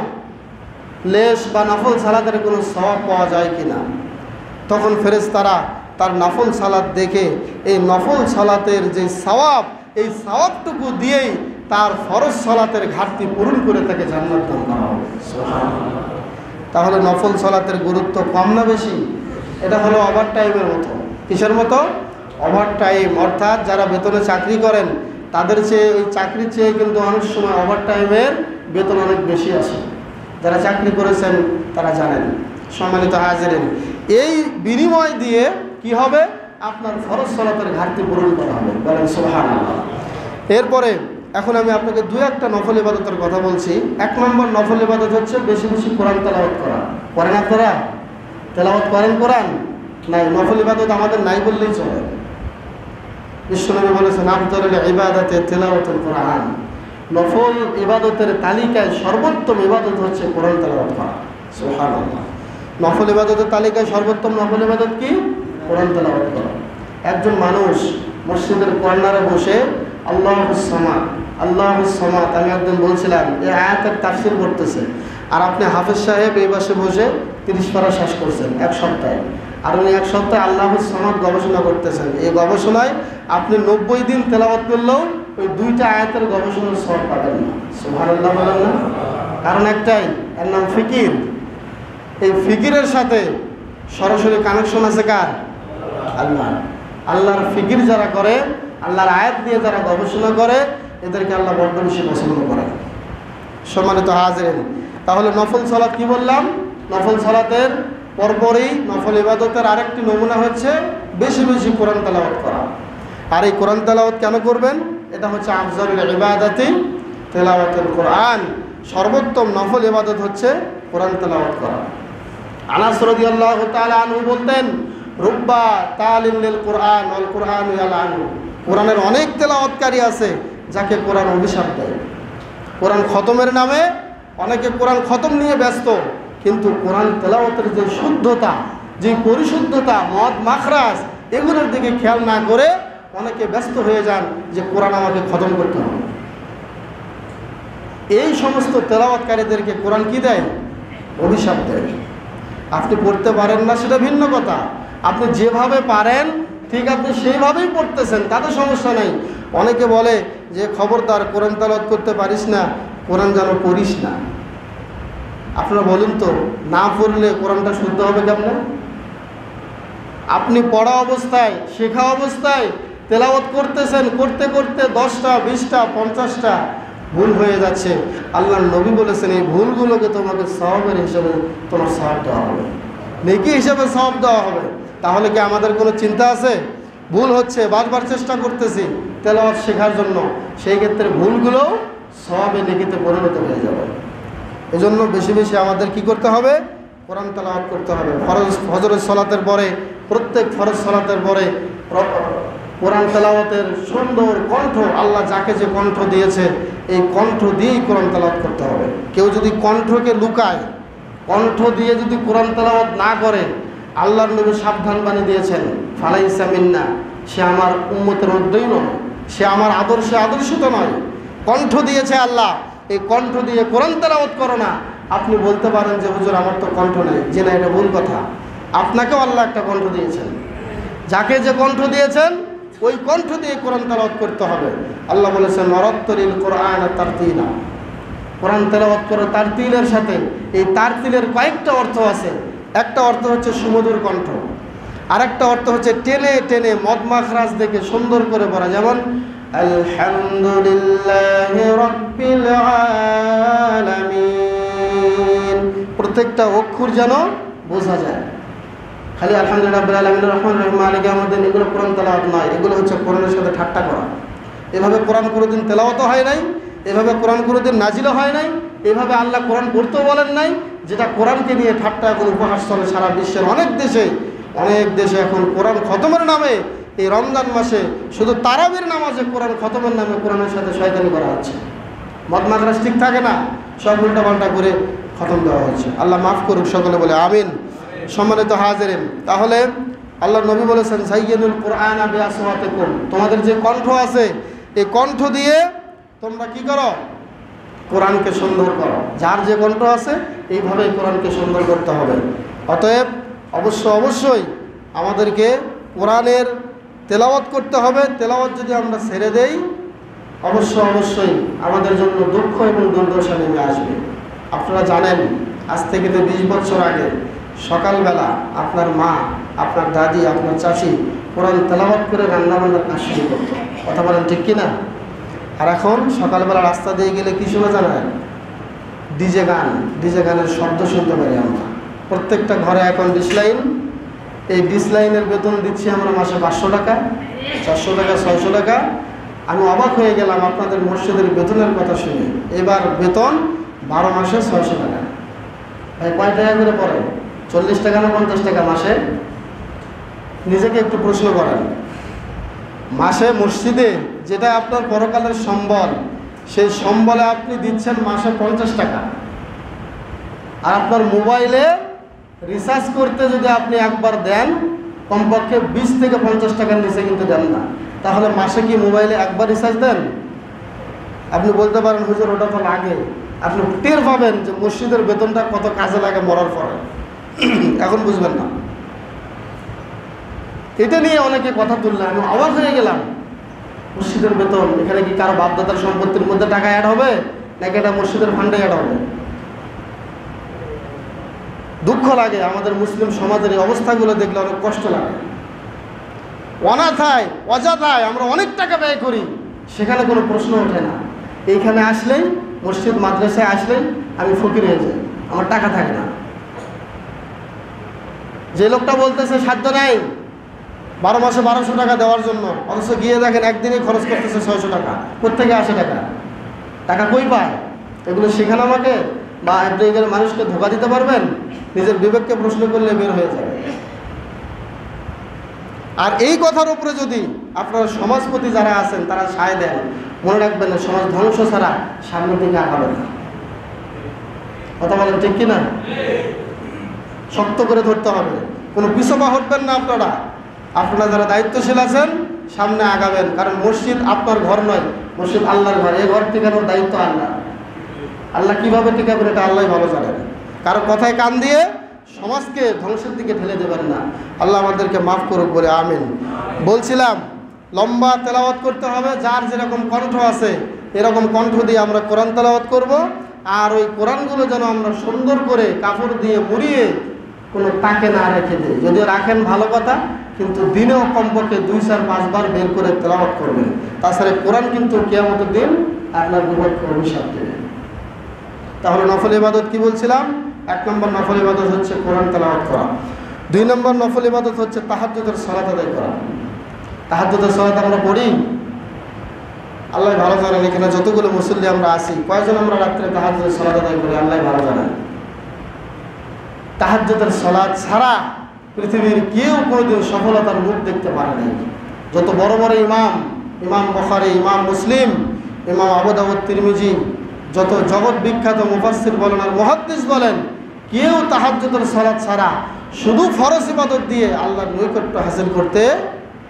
লেশ বা নফল সালাতের কোনো সওয়াব পাওয়া যায় কিনা। তখন ফেরেশতারা তার নফল সালাত দেখে এই নফল সালাতের যে সওয়াব, এই সওয়াবটুকু দিয়েই তার ফরজ সালাতের ঘাটতি পূরণ করে তাকে জান্নাত দান করা হবে। সুবহানাল্লাহ। তাহলে নফল সালাতের গুরুত্ব কম না বেশি? এটা হলো ওভার টাইমের মতো। কিসের মতো? Over time. অর্থাৎ যারা বেতনে চাকরি করেন তাদের চেয়ে, ওই চাকরির চেয়ে কিন্তু অনেক সময় ওভার টাইমের বেতন অনেক বেশি আসে। যারা চাকরি করেছেন তারা জানেন। সম্মানিত হাজিরিন, এই বিনিময় দিয়ে কি হবে? আপনার ফরজ সালাতের ঘাটতি পূরণ করা হবে। বলেন সুবহানাল্লাহ। এরপরে এখন আমি আপনাকে 2-1টা নফল ইবাদতের কথা বলছি। 1 নম্বর নফল ইবাদত হচ্ছে বেশি বেশি কোরআন তেলাওয়াত করা। করেন আপনারা? তেলাওয়াত করেন কোরআন? নাই, নফল ইবাদত আমাদের নাই বললেই চলে। বিশ্বনবী বলেছেন, আফদালুল ইবাদাতে তিলাওয়াতুল কোরআন। নফল ইবাদতের তালিকায় সর্বোত্তম ইবাদত হচ্ছে কোরআন তেলাওয়াত করা। সুবহানাল্লাহ। নফল ইবাদতের তালিকায় সর্বোত্তম নফল ইবাদত কি? কোরআন তেলাওয়াত করা। একজন মানুষ মসজিদের কর্নারে বসে আল্লাহুস সামাদ, আল্লাহুস সামাদ, আমি একদিন বলছিলাম এই আয়াতের তাফসীর করতেছে, আর আপনি হাফেজ সাহেব এই পাশে বসে 30 পারা শেষ করছেন 1 সপ্তাহে, আর উনি 1 সপ্তাহে আল্লাহুস সামাদ গবেষণা করতেছেন। এই গবেষণায় আপনি 90 দিন তেলাওয়াত করলেও ওই 2টা আয়াতের গবেষণার সওয়াব পাবেন না। সুবহানাল্লাহ বলেন না? কারণ একটাই, এর নাম ফিকির। এই ফিকিরের সাথে সরাসরি কানেকশন আছে কার? আল্লাহ। আল্লাহর ফিকির যারা করে, আল্লাহর আয়াত দিয়ে যারা গবেষণা করে, এদেরকে আল্লাহ বড্ড বেশি পছন্দ করে। সম্মানিত হাজিরিন, তাহলে নফল সালাত কি বললাম? নফল সালাতের পরপরই নফল ইবাদতের আরেকটি নমুনা হচ্ছে বেশি বেশি কোরআন তেলাওয়াত করা। আর এই কোরআন তেলাওয়াত কেন করবেন? এটা হচ্ছে আফজালুল ইবাদাতি তেলাওয়াতুল কোরআন। সর্বোত্তম নফল ইবাদত হচ্ছে কোরআন তেলাওয়াত করা। আনাস রাদিয়াল্লাহু তাআলা আনহু বলতেন, রুব্বা তালিম লিল কোরআন ওয়াল কোরআন ইয়ালানহু। কোরআনের অনেক তেলাওয়াতকারী আছে যাকে কোরআন অভিশাপ দেয়। কোরআন খতমের নামে অনেকে কোরআন খতম নিয়ে ব্যস্ত, কিন্তু কোরআন তেলাওয়াতের যে শুদ্ধতা, যে পরিশুদ্ধতা, মদ মাখরাজ, এগুলোর দিকে খেয়াল না করে অনেকে ব্যস্ত হয়ে যান যে কোরআন আমাকে খতম করতে হবে। এই সমস্ত তেলাওয়াতকারীদেরকে কোরআন কি দেয়? অভিশাপ দেয়। আপনি পড়তে পারেন না সেটা ভিন্ন কথা, আপনি যেভাবে পারেন ঠিক আপনি সেইভাবেই পড়তেছেন, তাতে সমস্যা নেই। অনেকে বলে যে খবরদার কোরআন তেলাওয়াত করতে পারিস না, কোরআন যেন পড়িস না। আপনারা বলুন তো, না পড়লে কোরআনটা শুদ্ধ হবে কেমন? আপনি পড়া অবস্থায়, শেখা অবস্থায় তেলাওয়াত করতেছেন, করতে করতে 10টা 20টা 50টা ভুল হয়ে যাচ্ছে। আল্লাহর নবী বলেছেন এই ভুলগুলোকে তোমাকে সওয়াবের হিসাবে তোমার সওয়াব দেওয়া হবে, নেকি হিসাবে সওয়াব দেওয়া হবে। তাহলে কি আমাদের কোনো চিন্তা আছে? ভুল হচ্ছে, বারবার চেষ্টা করতেছি তেলাওয়াত শেখার জন্য, সেই ক্ষেত্রে ভুলগুলো সওয়াবে নেকিতে পরিণত হয়ে যাবে। এজন্য বেশি বেশি আমাদের কি করতে হবে? কোরআন তেলাওয়াত করতে হবে। ফজরের সালাতের পরে, প্রত্যেক ফরজ সালাতের পরে কোরআন তেলাওয়াতের সুন্দর কণ্ঠ, আল্লাহ যাকে যে কণ্ঠ দিয়েছে এই কণ্ঠ দিয়েই কোরআন তেলাওয়াত করতে হবে। কেউ যদি কণ্ঠকে লুকায়, কণ্ঠ দিয়ে যদি কোরআন তেলাওয়াত না করে, আল্লাহর নবী সাবধান বাণী দিয়েছেন, ফালাইসা মিন্না, সে আমার উম্মতের মধ্যেই নয়, সে আমার আদর্শে আদর্শিত নয়। কণ্ঠ দিয়েছে আল্লাহ, এই কণ্ঠ দিয়ে কোরআন তেলাওয়াত করো না। আপনি বলতে পারেন যে হুজুর আমার তো কণ্ঠ নেই, যে না, এটা ভুল কথা। আপনাকেও আল্লাহ একটা কণ্ঠ দিয়েছেন, যাকে যে কণ্ঠ দিয়েছেন ওই কণ্ঠ দিয়ে কোরআন তেলাওয়াত করতে হবে। আল্লাহ বলেছেন ওয়ারাত্তিলিল কুরআনা তারতিলা, কোরআন তেলাওয়াত করো তারতিলের সাথে। এই তারতিলের কয়েকটা অর্থ আছে। একটা অর্থ হচ্ছে সুমধুর কণ্ঠ, আর একটা অর্থ হচ্ছে টেনে টেনে মদ মাখরাজ দেখে সুন্দর করে পড়া, যেমন আলহামদুলিল্লাহি রাব্বিল আলামিন। প্রত্যেকটা অক্ষর যেন বোঝা যায়। খালি আলহামদুলিল্লাহ রাব্বিল আলামিন রহমান রহিম মালিক ইয়াউমিদ্দিন, এগুলো কোরআন তেলাওয়াত নয়, এগুলো হচ্ছে কোরআনের সাথে ঠাট্টা করা। এভাবে কোরআন কোনোদিন তেলাওয়াতও হয় নাই, এভাবে কোরআন কোনোদিন নাজিলও হয় নাই, এভাবে আল্লাহ কোরআন পড়তেও বলেন নাই। যেটা কোরআনকে নিয়ে ঠাট্টা এবং উপহাস চলে সারা বিশ্বের অনেক দেশে এখন কোরআন খতমের নামে এই রমজান মাসে শুধু তারাবির নামাজে কোরআন খতমের নামে কোরআনের সাথে শয়তানি করা হচ্ছে। মদ মাখরাজ ঠিক থাকে না, সব উল্টাপাল্টা করে খতম দেওয়া হচ্ছে। আল্লাহ মাফ করুক, সকলে বলে আমিন। সম্মানিত হাজিরিন, তাহলে আল্লাহ নবী বলেছেন যায়্যিনুল কুরআনা বিআসওয়াতিকুম, তোমাদের যে কণ্ঠ আছে এই কণ্ঠ দিয়ে তোমরা কি করো? কোরআনকে সুন্দর করো। যার যে কণ্ঠ আছে এইভাবেই কোরআনকে সুন্দর করতে হবে। অতএব অবশ্যই আমাদেরকে কোরআনের তেলাওয়াত করতে হবে। তেলাওয়াত যদি আমরা ছেড়ে দেই অবশ্যই আমাদের জন্য দুঃখ এবং দুর্দশা নেমে আসবে। আপনারা জানেন আজ থেকে 20 বছর আগে সকালবেলা আপনার মা, আপনার দাদি, আপনার চাচি কোরআন তেলাওয়াত করে রান্নাবান্নার কাজ শুরু করতো। কথা বলেন ঠিক কিনা? আর এখন সকালবেলা রাস্তা দিয়ে গেলে কি শোনা জানেন? ডিজে গানের শব্দ শুনতে পারি আমরা। প্রত্যেকটা ঘরে এখন ডিশ লাইন। এই ডিশ লাইনের বেতন দিচ্ছি আমরা মাসে 500 টাকা, 400 টাকা, 600 টাকা। আমি অবাক হয়ে গেলাম আপনাদের মসজিদের বেতনের কথা শুনে। এবার বেতন 12 মাসে 600 টাকা। ভাই কয় টাকা করে পড়ে? 40 টাকা না 50 টাকা মাসে? নিজেকে একটু প্রশ্ন করেন। মাসে মসজিদে যেটা আপনার পরকালের সম্বল, সেই সম্বলে আপনি দিচ্ছেন মাসে 50 টাকা। আর আপনার মোবাইলে রিচার্জ করতে যদি আপনি একবার দেন কমপক্ষে 20 থেকে 50 টাকার নিচে কিন্তু দেন না। তাহলে মাসে কি মোবাইলে একবার রিচার্জ দেন? আপনি বলতে পারেন হুজুর ওটা তো লাগে। আপনি টের পাবেন যে মসজিদের বেতনটা কত কাজে লাগে মরার পরে। এখন বুঝবেন না। এটা নিয়ে অনেকে কথা তুললে আমি অবাক হয়ে গেলাম। মসজিদের বেতন, এখানে কি কারো বাপদাদার সম্পত্তির মধ্যে টাকা অ্যাড হবে নাকি এটা মসজিদের ফান্ডে অ্যাড হবে? দুঃখ লাগে আমাদের মুসলিম সমাজের এই অবস্থাগুলো দেখলে, অনেক কষ্ট লাগে। অযথায় আমরা অনেক টাকা ব্যয় করি, সেখানে কোনো প্রশ্ন ওঠে না। এইখানে আসলেই, মসজিদ মাদ্রাসায় আসলেই আমি ফকির হয়ে যাই, আমার টাকা থাকে না। যে লোকটা বলতেছে সাধ্য নাই 12 মাসে 1200 টাকা দেওয়ার জন্য, অথচ গিয়ে দেখেন একদিনই খরচ করতেছে 600 টাকা। কোত্থেকে আসে টাকা কই পায়? এগুলো শেখানো আমাকে, বা আপনি এখানে মানুষকে ধোকা দিতে পারবেন? নিজের বিবেককে প্রশ্ন করলে বের হয়ে যাবে। আর এই কথার উপরে যদি আপনারা সমাজপতি যারা আছেন তারা সায় দেন, মনে রাখবেন সমাজ ধ্বংস ছাড়া সামনের দিকে আগাবে না। কথা বলেন ঠিক কিনা? শক্ত করে ধরতে হবে, কোনো পিছপা হটবেন না। আপনারা যারা দায়িত্বশীল আছেন সামনে আগাবেন, কারণ মসজিদ আপনার ঘর নয়, মসজিদ আল্লাহর ঘর। এই ঘর টিকানোর দায়িত্ব আল্লাহ। আল্লাহ কীভাবে টিকাবেন এটা আল্লাহ ভালো জানেন। কারো কথায় কান দিয়ে সমাজকে ধ্বংসের দিকে ঠেলে দেবেন না। আল্লাহ আমাদেরকে মাফ করুক বলে আমিন। বলছিলাম লম্বা তেলাওয়াত করতে হবে, যার যেরকম কণ্ঠ আছে এরকম কণ্ঠ দিয়ে আমরা কোরআন তেলাওয়াত করব। আর ওই কোরআনগুলো যেন আমরা সুন্দর করে কাপড় দিয়ে মুড়িয়ে কোনো তাকে না রেখে দিই। যদিও রাখেন ভালো কথা, কিন্তু দিনেও কমপক্ষে 2-4-5 বার বের করে তেলাওয়াত করবেন। তাছাড়া কোরআন কিন্তু কিয়ামতের দিন আপনার বিপক্ষে অভিশাপ দেবে। তাহলে নফল ইবাদত কি বলছিলাম? 1 নম্বর নফল ইবাদত হচ্ছে কোরআন তেলাওয়াত করা। 2 নম্বর নফল ইবাদত হচ্ছে তাহাজ্জুদের সালাত আদায় করা। তাহাজ্জুদের সালাত আমরা পড়ি, আল্লাহ ভালো জানেন। এখানে যতগুলো মুসল্লি আমরা আছি, কয়জন আমরা রাত্রে তাহাজ্জুদের সালাত আদায় করি আল্লাহ ভালো জানেন। তাহাজ্জুদের সালাত ছাড়া পৃথিবীর কেউ কোনোদিন সফলতার মুখ দেখতে পারে নাই। যত বড় বড় ইমাম, ইমাম বুখারী, ইমাম মুসলিম, ইমাম আবু দাউদ, তিরমিজি, যত জগৎ বিখ্যাত মুফাসসির বলেন আর মুহাদ্দিস বলেন, কেউ তাহাজ্জুদের সালাত ছাড়া শুধু ফরজ ইবাদত দিয়ে আল্লাহর নৈকট্য হাসিল করতে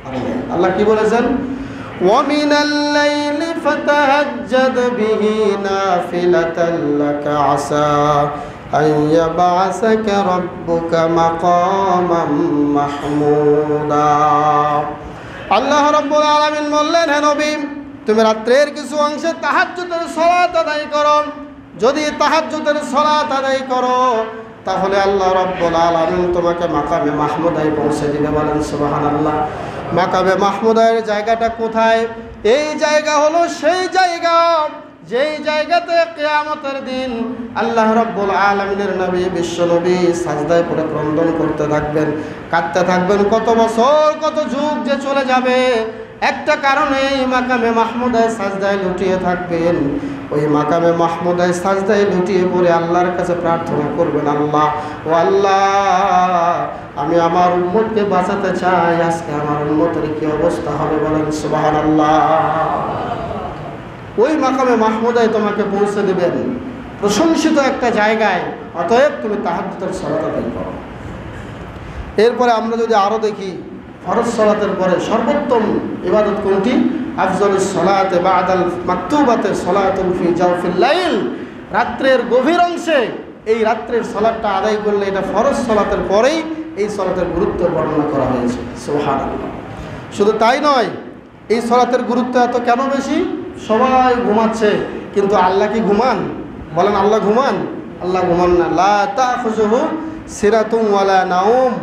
পারে না। আল্লাহ কি বলেছেন? وَمِنَ اللَّيْلِ فَتَهَجَّدْ بِهِ نَافِلَةً لَكَ عَسَى أَن يَبْعَثَكَ رَبُّكَ مَقَامًا مَحْمُودًا। আল্লাহ রাব্বুল আলামিন বললেন, হে নবী, তুমি রাত্রের কিছু অংশে তাহাজ্জুদের সালাত আদায় করো। যদি তাহাজ্জুদের সালাত আদায় করো তাহলে আল্লাহ রাব্বুল আলামিন তোমাকে মাকামে মাহমুদায় পৌঁছে দিবে। বলেন সুবহানাল্লাহ। মাকামে মাহমুদায়ের জায়গাটা কোথায়? এই জায়গা হলো সেই জায়গা যেই জায়গাতে কিয়ামতের দিন আল্লাহ রাব্বুল আলামিনের নবী, বিশ্ব নবী সাজদায় পড়ে ক্রন্দন করতে থাকবেন, কাঁদতে থাকবেন। কত বছর কত যুগ যে চলে যাবে, একটা কারণে এই মাকামে মাহমুদায় সাজদায় লুটিয়ে থাকবেন। ওই মাকামে মাহমুদায় সাজদায় লুটিয়ে পড়ে আল্লাহর কাছে প্রার্থনা করবেন, আল্লাহ ও আল্লাহ, আমি আমার উম্মতকে বাঁচাতে চাই, আজকে আমার উম্মতের কি অবস্থা হবে? বলেন সুবহানাল্লাহ। ওই মাকামে মাহমুদায় তোমাকে পৌঁছে দেবেন, প্রশংসিত একটা জায়গায়। অতএব তুমি তাহাজ্জুদের সালাত আদায় করো। এরপরে আমরা যদি আরও দেখি, ফরজ সালাতের পরে সর্বোত্তম ইবাদত কোনটি? আফজালুস সালাতে বাদাল মাকতুবাতে সালাতুন ফি জাওফিল লাইল। রাত্রের গভীর অংশে এই রাত্রের সালাতটা আদায় করলে এটা ফরজ সালাতের পরেই এই সালাতের গুরুত্ব বর্ণনা করা হয়েছে। সুবহানাল্লাহ। শুধু তাই নয়, এই সালাতের গুরুত্ব এত কেন বেশি? সবাই ঘুমাচ্ছে, কিন্তু আল্লাহ কি ঘুমান? বলেন আল্লাহ ঘুমান? আল্লাহ ঘুমান না। লা তাখুযুহু সিরাতুন ওয়ালা নাওম।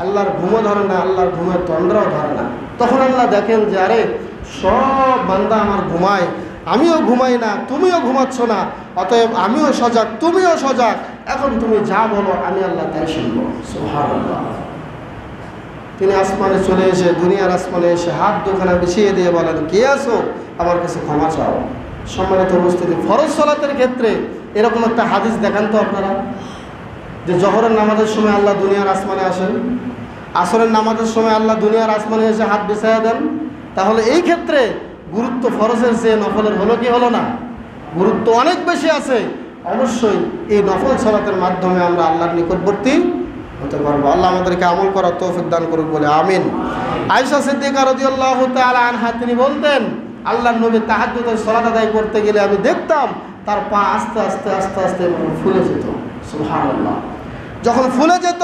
আল্লাহর ঘুমও ধরে না, আল্লাহর ঘুমের তন্দ্রাও ধরে না। তখন আল্লাহ দেখেন যে আরে সব বান্দা আমার ঘুমায়, আমিও ঘুমাই না, তুমিও ঘুমাচ্ছ না, অতএব আমিও সজাগ, তুমিও সজাগ, এখন তুমি যা বলো আমি আল্লাহ তাই শুনবো। সুবহানাল্লাহ। তিনি আসমানে চলে এসে, দুনিয়ার আসমানে এসে হাত দুখানা বিছিয়ে দিয়ে বলেন, কে আসো? আমার কাছে ক্ষমা চাও। সম্মানিত উপস্থিতি, ফরজ সালাতের ক্ষেত্রে এরকম একটা হাদিস দেখান তো আপনারা, যে জহরের নামাজের সময় আল্লাহ দুনিয়ার আসমানে আসেন, আসরের নামাজের সময় আল্লাহ দুনিয়ার আসমানে এসে হাত বিছাইয়া দেন। তাহলে এই ক্ষেত্রে গুরুত্ব ফরজের চেয়ে নফলের হলো কি হলো না? গুরুত্ব অনেক বেশি আছে। অবশ্যই এই নফল সালাতের মাধ্যমে আমরা আল্লাহর নিকটবর্তী হতে পারবো। আল্লাহ আমাদেরকে আমল করার তৌফিক দান করুক বলে আমিন। আয়েশা সিদ্দিকা রাদিয়াল্লাহু তাআলা আনহা তিনি বলতেন, আল্লাহর নবী তাহাজ্জুদের সালাত আদায় করতে গেলে আমি দেখতাম তার পা আস্তে আস্তে আস্তে আস্তে ফুলে যেত। সুবহানাল্লাহ। যখন ফুলে যেত,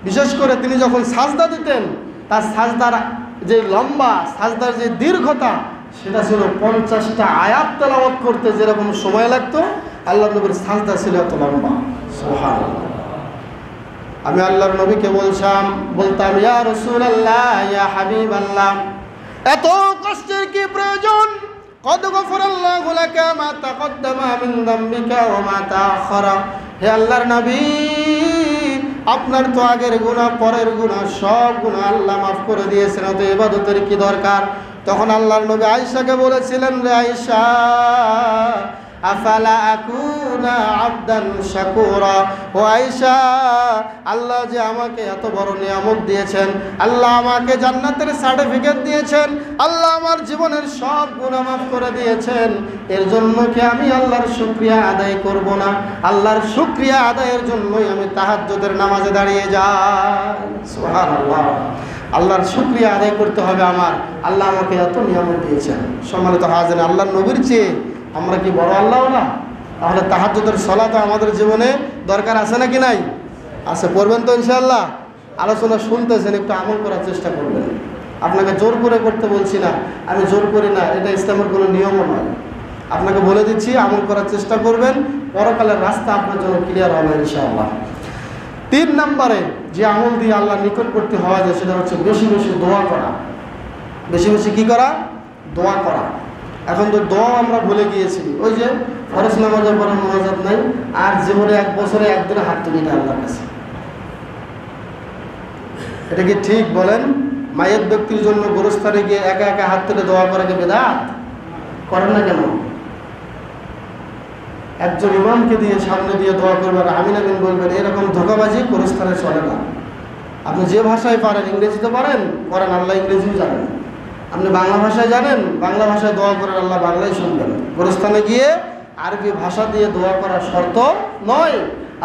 বিশেষ করে তিনি যখন সাজদা দিতেন, তার সাজদার যে লম্বা, সাজদার যে দীর্ঘতা, সেটা ছিল 50টা আয়াত তেলাওয়াত করতে যেরকম সময় লাগতো, আল্লাহর নবীর সাজদা ছিল এত লম্বা। সুবহানাল্লাহ। আমি আল্লাহর নবীকে বলতাম, ইয়া রাসূলুল্লাহ, ইয়া হাবিবাল্লাহ, এত কষ্টের কি প্রয়োজন? কদ গফরাল্লাহু লাকা মা তাকদ্দামা মিন যামবিকা ওয়া মা তাআখারা। হে আল্লাহর নবী, আপনার তো আগের গুনাহ, পরের গুনাহ, সব গুনাহ আল্লাহ মাফ করে দিয়েছেন, তো ইবাদতের কি দরকার? তখন আল্লাহর নবী আয়েশাকে বলেছিলেন, রে আয়েশা, আফালা আকুনা আবদান শাকুরা। ও আয়েশা, আল্লাহ যে আমাকে এত বড় নিয়ামত দিয়েছেন, আল্লাহ আমাকে জান্নাতের সার্টিফিকেট দিয়েছেন, আল্লাহ আমার জীবনের সব গুনাহ মাফ করে দিয়েছেন, এর জন্য কি আমি আল্লাহর শুকরিয়া আদায় করব না? আল্লাহর শুকরিয়া আদায়ের জন্যই আমি তাহাজ্জুদের নামাজে দাঁড়িয়ে যাই। সুবহানাল্লাহ। আল্লাহর শুকরিয়া আদায় করতে হবে আমার, আল্লাহ আমাকে এত নিয়ামত দিয়েছেন। সম্মানিত হাজির, আল্লাহর নবীর চেয়ে আমরা কি বড় আল্লাহ না? তাহলে তাহাজ্জুদের সালাত আমাদের জীবনে দরকার আছে নাকি নাই? আছে। পড়বেন তো ইনশাআল্লাহ? আলোচনা শুনতেছেন, একটু আমল করার চেষ্টা করবেন। আপনাকে জোর করে করতে বলছি না, আমি জোর করি না, এটা ইসলামের কোনো নিয়মও নয়। আপনাকে বলে দিচ্ছি, আমল করার চেষ্টা করবেন, পরকালের রাস্তা আপনার জন্য ক্লিয়ার হবে ইনশাআল্লাহ। 3 নম্বরে যে আমল দিয়ে আল্লাহ নিকটবর্তী হওয়া যায় সেটা হচ্ছে বেশি বেশি দোয়া করা। বেশি বেশি কি করা? দোয়া করা। এখন তো দোয়া আমরা ভুলে গিয়েছি। ওই যে ফরজ নামাজের পরে মোনাজাত নাই, আর জীবনে 1 বছরে একদিনে হাত তুলি না আল্লাহর কাছে। এটা কি ঠিক বলেন? মায়ের ব্যক্তির জন্য গোরস্থানে গিয়ে একা একা হাত তুলে দোয়া করাকে বিদআত করেন না কেন? একজন ইমামকে দিয়ে সামনে দিয়ে দোয়া করবেন, আমিন আমিন বলবেন, এরকম ধোঁকাবাজি গোরস্থানে চলে না। আপনি যে ভাষায় পারেন, ইংরেজিতে পারেন করেন, আল্লাহ ইংরেজিও জানেন। আপনি বাংলা ভাষায় জানেন, বাংলা ভাষায় দোয়া করেন, আল্লাহ বাংলায় শুনবেন। গোরস্থানে গিয়ে আরবি ভাষা দিয়ে দোয়া করার শর্ত নয়।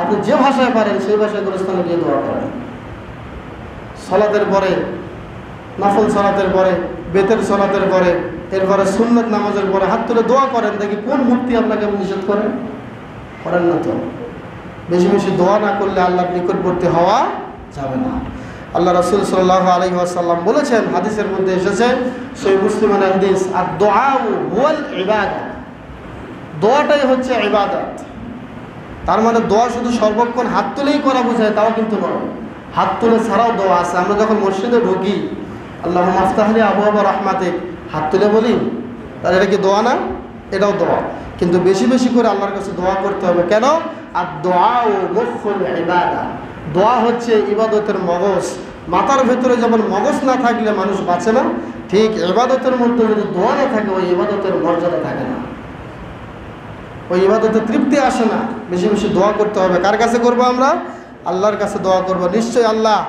আপনি যে ভাষায় পারেন সেই ভাষায় গোরস্থানে গিয়ে দোয়া করেন। সালাতের পরে, নফল সালাতের পরে, বেতের সালাতের পরে, এরপরে সুন্নত নামাজের পরে হাত তুলে দোয়া করেন। দেখি কোন মূর্তি আপনাকে নিষেধ করেন? করেন না তো। বেশি বেশি দোয়া না করলে আল্লাহর নিকটবর্তী হওয়া যাবে না। আল্লাহ রাসূল সাল্লাল্লাহু আলাইহি ওয়াসাল্লাম বলেছেন, হাদিসের মধ্যে এসেছে, সহিহ মুসলিমের হাদিস, আদ-দুআউ হুয়াল ইবাদা। দোয়াটাই হচ্ছে ইবাদত। তার মানে দোয়া শুধু সর্বক্ষণ হাত তুলেই করা বোঝায় তাও কিন্তু নয়। হাত তুলে ছাড়াও দোয়া আছে। আমরা যখন মসজিদে ঢুকি, আল্লাহুম্মা আফতাহলি আবওয়াবা রাহমাতিক, হাত তুলে বলি, তাহলে এটা কি দোয়া না? এটাও দোয়া। কিন্তু বেশি বেশি করে আল্লাহর কাছে দোয়া করতে হবে। কেন? আদ-দুআউ মুখুল ইবাদা। দোয়া হচ্ছে ইবাদতের মগজ। মাথার ভেতরে যেমন মগজ না থাকলে মানুষ বাঁচে না, ঠিক ইবাদতের মধ্যে যদি দোয়া না থাকে, ওই ইবাদতের মর্যাদা থাকে না, ওই ইবাদতে তৃপ্তি আসে না। বেশি বেশি দোয়া করতে হবে। কার কাছে করবো আমরা? আল্লাহর কাছে দোয়া করবো। নিশ্চয়ই আল্লাহ,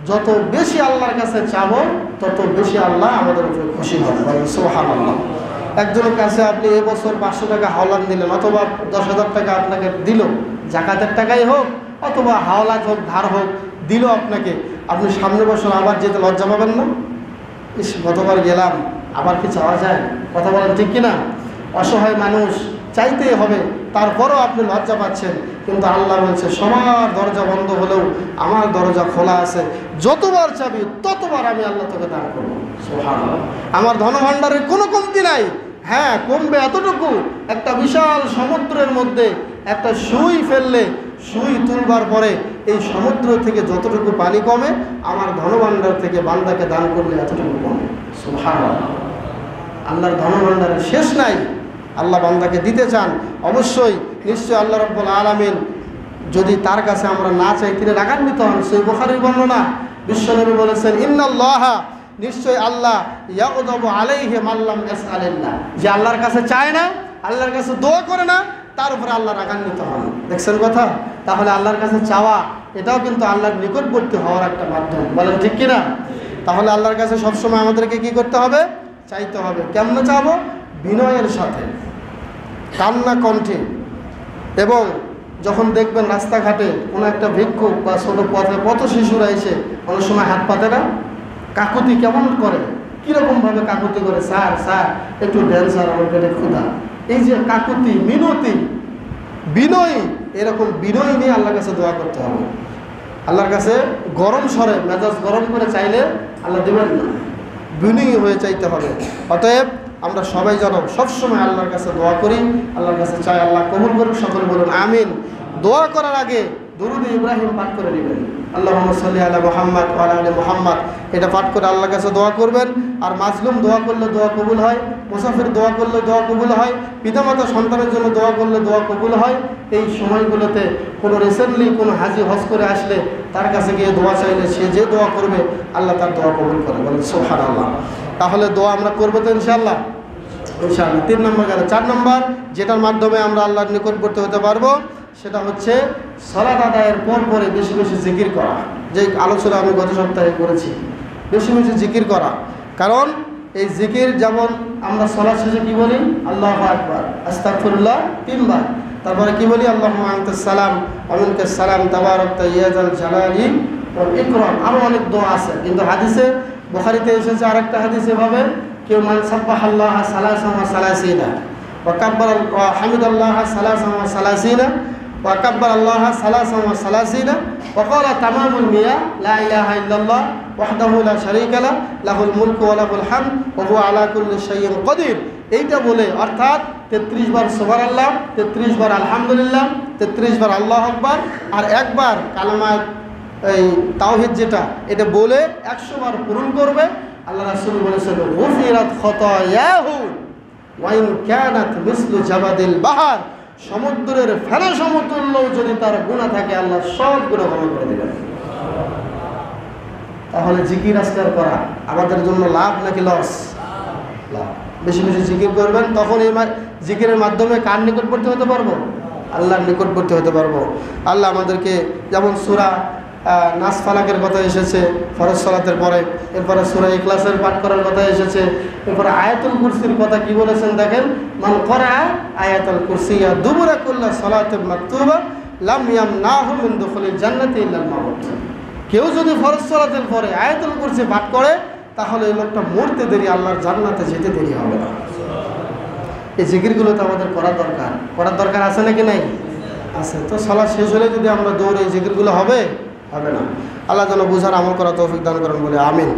যত বেশি আল্লাহর কাছে চাবো তত বেশি আল্লাহ আমাদের উপরে খুশি হবে। সুবহানাল্লাহ। একজনের কাছে আপনি এবছর 500 টাকা হাওলাত দিলেন, অথবা 10,000 টাকা আপনাকে দিল, জাকাতের টাকাই হোক অথবা হাওলাত হোক, ধার হোক, দিল আপনাকে। আপনি সামনে বছর আবার যেতে লজ্জা পাবেন না? ইস, গতবার গেলাম, আবার কি চাওয়া যায়? কথা বলেন ঠিক কিনা? অসহায় মানুষ, চাইতেই হবে, তারপরও আপনি লজ্জা পাচ্ছেন। কিন্তু আল্লাহ বলছে, সবার দরজা বন্ধ হলেও আমার দরজা খোলা আছে, যতবার চাবি ততবার আমি আল্লাহ তোকে দান করবো। সুবহানাল্লাহ। আমার ধনভাণ্ডারের কোনো কমতি নাই। হ্যাঁ, কমবে এতটুকু, একটা বিশাল সমুদ্রের মধ্যে একটা সুই ফেললে, সুই তুলবার পরে এই সমুদ্র থেকে যতটুকু পানি কমে, আমার ধনভাণ্ডার থেকে বান্দাকে দান করলে এতটুকু কমে। সুবহানাল্লাহ। আল্লাহর ধনভাণ্ডারের শেষ নাই। আল্লাহ বান্দাকে দিতে চান, অবশ্যই নিশ্চয় আল্লাহ রাব্বুল আলামিন যদি তার কাছে আমরা না চাই, তিনি রাগান্বিত হন। সহিহ বুখারীর বর্ণনা, বিশ্বনবী বলেছেন, ইন্নাল্লাহা, নিশ্চয় আল্লাহ, ইয়াগদাবু আলাইহি মান লাম ইয়াসআলিল্লাহ, যে আল্লাহর কাছে চায় না, আল্লাহর কাছে দোয়া করে না, তার উপরে আল্লাহ রাগান্বিত হন। দেখছেন কথা? তাহলে আল্লাহর কাছে চাওয়া, এটাও কিন্তু আল্লাহর নিকটবর্তী হওয়ার একটা মাধ্যম। বলেন ঠিক কিনা? তাহলে আল্লাহর কাছে সবসময় আমাদেরকে কি করতে হবে? চাইতে হবে। কেমন চাবো? বিনয়ের সাথে, কান্না কণ্ঠে। এবং যখন দেখবেন রাস্তাঘাটে কোনো একটা ভিক্ষুক বা ছোটো পথে কত শিশুরা এসে অনেক সময় হাত পাতে না, কাকুতি কেমন করে, কীরকমভাবে কাকুতি করে, স্যার স্যার একটু দেন স্যার, আমার পেটে ক্ষুধা। এই যে কাকুতি, মিনতি, বিনয়ী, এরকম বিনয় নিয়ে আল্লাহর কাছে দোয়া করতে হবে। আল্লাহর কাছে গরম স্বরে, মেজাজ গরম করে চাইলে আল্লাহ দেবেন না, বিনয়ী হয়ে চাইতে হবে। অতএব আমরা সবাই যেন সবসময় আল্লাহর কাছে দোয়া করি, আল্লাহর কাছে চাই, আল্লাহ কবুল করুন। সকলে বলুন আমিন। দোয়া করার আগে দুরূদে ইব্রাহিম পাঠ করে নেবেন, আল্লাহুম্মা সাল্লি আলা মুহাম্মাদ ওয়া আলা আলি মুহাম্মাদ। এটা পাঠ করে আল্লাহর কাছে দোয়া করবেন। আর মাজলুম দোয়া করলে দোয়া কবুল হয়, মুসাফির দোয়া করলে দোয়া কবুল হয়, পিতামাতা সন্তানের জন্য দোয়া করলে দোয়া কবুল হয়। এই সময়গুলোতে কোনো রিসেন্টলি কোনো হাজি হজ করে আসলে তার কাছে গিয়ে দোয়া চাইলে সে যে দোয়া করবে আল্লাহ তার দোয়া কবুল করে। বলেন সুবহানাল্লাহ। তাহলে দোয়া আমরা করবো তো ইনশাআল্লাহ? ইনশাআল্লাহ। 3 নম্বর গেল। 4 নম্বর যেটার মাধ্যমে আমরা আল্লাহর নিকটবর্তী হতে পারবো সেটা হচ্ছে সালাত আদায়ের পরে বেশি বেশি জিকির করা, যে আলোচনা আমি গত সপ্তাহে করেছি। বেশি বেশি জিকির করা, কারণ এই জিকির যেমন আমরা সালাত শেষে কি বলি? আল্লাহু আকবার, আস্তাগফিরুল্লাহ 3 বার। তারপরে কি বলি? আল্লাহুম্মা আনতাস সালাম ওয়া মিনকাস সালাম তাবারাকতা ইয়া যাল জালালি ওয়াল ইকরাম। আরও অনেক দোয়া আছে, কিন্তু হাদিসে বুখারীতে এসেছে আরেকটা হাদিস এভাবে, কেউ মান সাব্বাহাল্লাহ সালাসান ওয়া সালাসিনা ওয়া কাব্বারা ওয়া হামিদাল্লাহ সালাসান ওয়া সালাসিনা ওয়া কাব্বারা আল্লাহ সালাসান ওয়া সালাসিনা ওয়া ক্বালা তামামুল মিয়া লা ইলাহা ইল্লাল্লাহ ওয়াহদাহু লা শারীকা লাহু লাহুল মুলকু ওয়া লাহুল হামদ ওয়া হুয়া আলা কুল্লি শাইইন কাদির। এইটা বলে অর্থাৎ 33 বার সুবহানাল্লাহ, 33 বার আলহামদুলিল্লাহ, 33 বার আল্লাহু আকবার, আর একবার কালেমা এই তাওহীদ যেটা, এটা বলে 100 বার পূরণ করবে। আল্লাহ রাসূল বলেছেন গুফিরাত খতায়াহু ওয়া ইন কানাত মিসলু জাবাদিল বাহর। সমুদ্রের ফেনা সমতুল্য যদি তার গুনাহ থাকে আল্লাহ সব গুনাহ ক্ষমা করে দেবেন। তাহলে জিকির আজকার করা আমাদের জন্য লাভ নাকি লস? লাভ। বেশি বেশি জিকির করবেন, তখন এই জিকিরের মাধ্যমে কার নিকটবর্তী হতে পারবো? আল্লাহর নিকটবর্তী হতে পারবো। আল্লাহ আমাদেরকে, যেমন সূরা নাস ফালাকের কথা এসেছে ফরজ সালাতের পরে, এরপরে সূরা ইখলাসের পাঠ করার কথা এসেছে, এরপরে আয়াতুল কুরসির কথা কি বলেছেন দেখেন, মান করা আয়াতুল কুরসিয়া দুবুরা কুল্লা সালাতিন মাকতুবা লাম ইয়ামনাহু মিন দুখুলিল জান্নাতি ইল্লাল মাউত। কেউ যদি ফরজ সালাতের পরে আয়াতুল কুরসি পাঠ করে তাহলে এই লোকটা মরতে দেরি, আল্লাহর জান্নাতে যেতে দেরি হবে না। এই জিকিরগুলো তো আমাদের করার দরকার আছে নাকি নাই? আছে। তো সালাত শেষ হলে যদি আমরা দৌড়ে এই জিকিরগুলো হবে না। আল্লাহ যেন বুঝার আমল করা তৌফিক দান করেন বলে আমিন।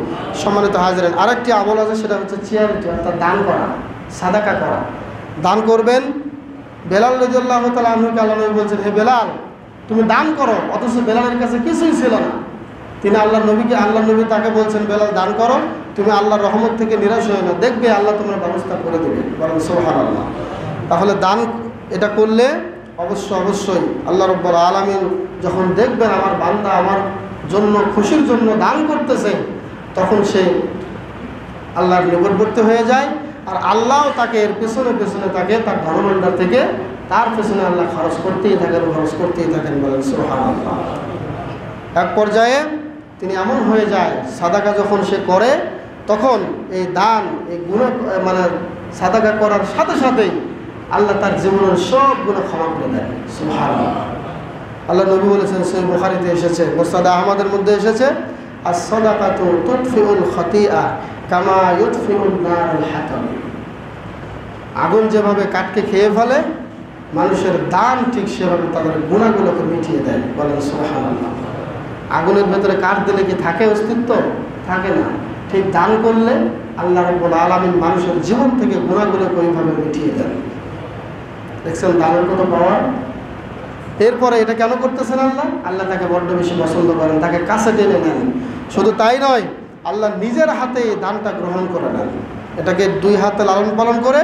সম্মানিত হাজিরিন, আরেকটি আমল আছে, সেটা হচ্ছে চিয়ারিটি, অর্থাৎ দান করা, সাদাকা করা। দান করবেন। বেলাল রাদিয়াল্লাহু তাআলা আনহুকে আল্লাহ নবী বলছেন, হে বেলাল তুমি দান করো, অথচ বেলালের কাছে কিছুই ছিল না। তিনি আল্লাহ নবী তাকে বলছেন, বেলাল দান করো, তুমি আল্লাহর রহমত থেকে নিরাশ হয়ে না, দেখবে আল্লাহ তোমার ব্যবস্থা করে দেবে। বলেন সুবহানাল্লাহ। তাহলে দান এটা করলে অবশ্যই আল্লাহ রাব্বুল আলামিন যখন দেখবেন আমার বান্দা আমার জন্য খুশির জন্য দান করতেছে, তখন সে আল্লাহর নিকটবর্তী হয়ে যায়, আর আল্লাহ তাকে এর পেছনে তাকে তার ধনভাণ্ডার থেকে তার পেছনে আল্লাহ খরচ করতেই থাকেন। বলেন সুবহানাল্লাহ। এক পর্যায়ে তিনি এমন হয়ে যায়, সাদাকা যখন সে করে তখন এই দান, এই গুনাহ সাদাকা করার সাথে সাথেই আল্লাহ তার জীবনের সব গুনাহ ক্ষমা করে দেন। সুবহানাল্লাহ। আল্লাহ নবী বলেছেন, সহিহ বুখারীতে এসেছে, মুসনাদ আহমদের মধ্যে এসেছে, আস-সাদাকাতু তুতফিউল খাতিআ কামা ইউতফিউন নারুল হাতাব। আগুন যেভাবে কাঠকে খেয়ে ফেলে, মানুষের দান ঠিক সেভাবে তাদের গুনাহগুলোকে মিটিয়ে দেয়। বলেন সুবহানাল্লাহ। আগুনের ভেতরে কাঠ দিলে কি থাকে অস্তিত্ব? থাকে না। ঠিক দান করলে আল্লাহ রাব্বুল আলামিন মানুষের জীবন থেকে গুনাহগুলোকে ওইভাবে মিটিয়ে দেন। দেখছেন দানের কত পাওয়ার। এরপরে এটা কেন করতেছেন আল্লাহ তাকে বড্ড বেশি পছন্দ করেন, তাকে কাছে টেনে নেন। শুধু তাই নয়, আল্লাহ নিজের হাতে এই দানটা গ্রহণ করে নেন, এটাকে 2 হাতে লালন পালন করে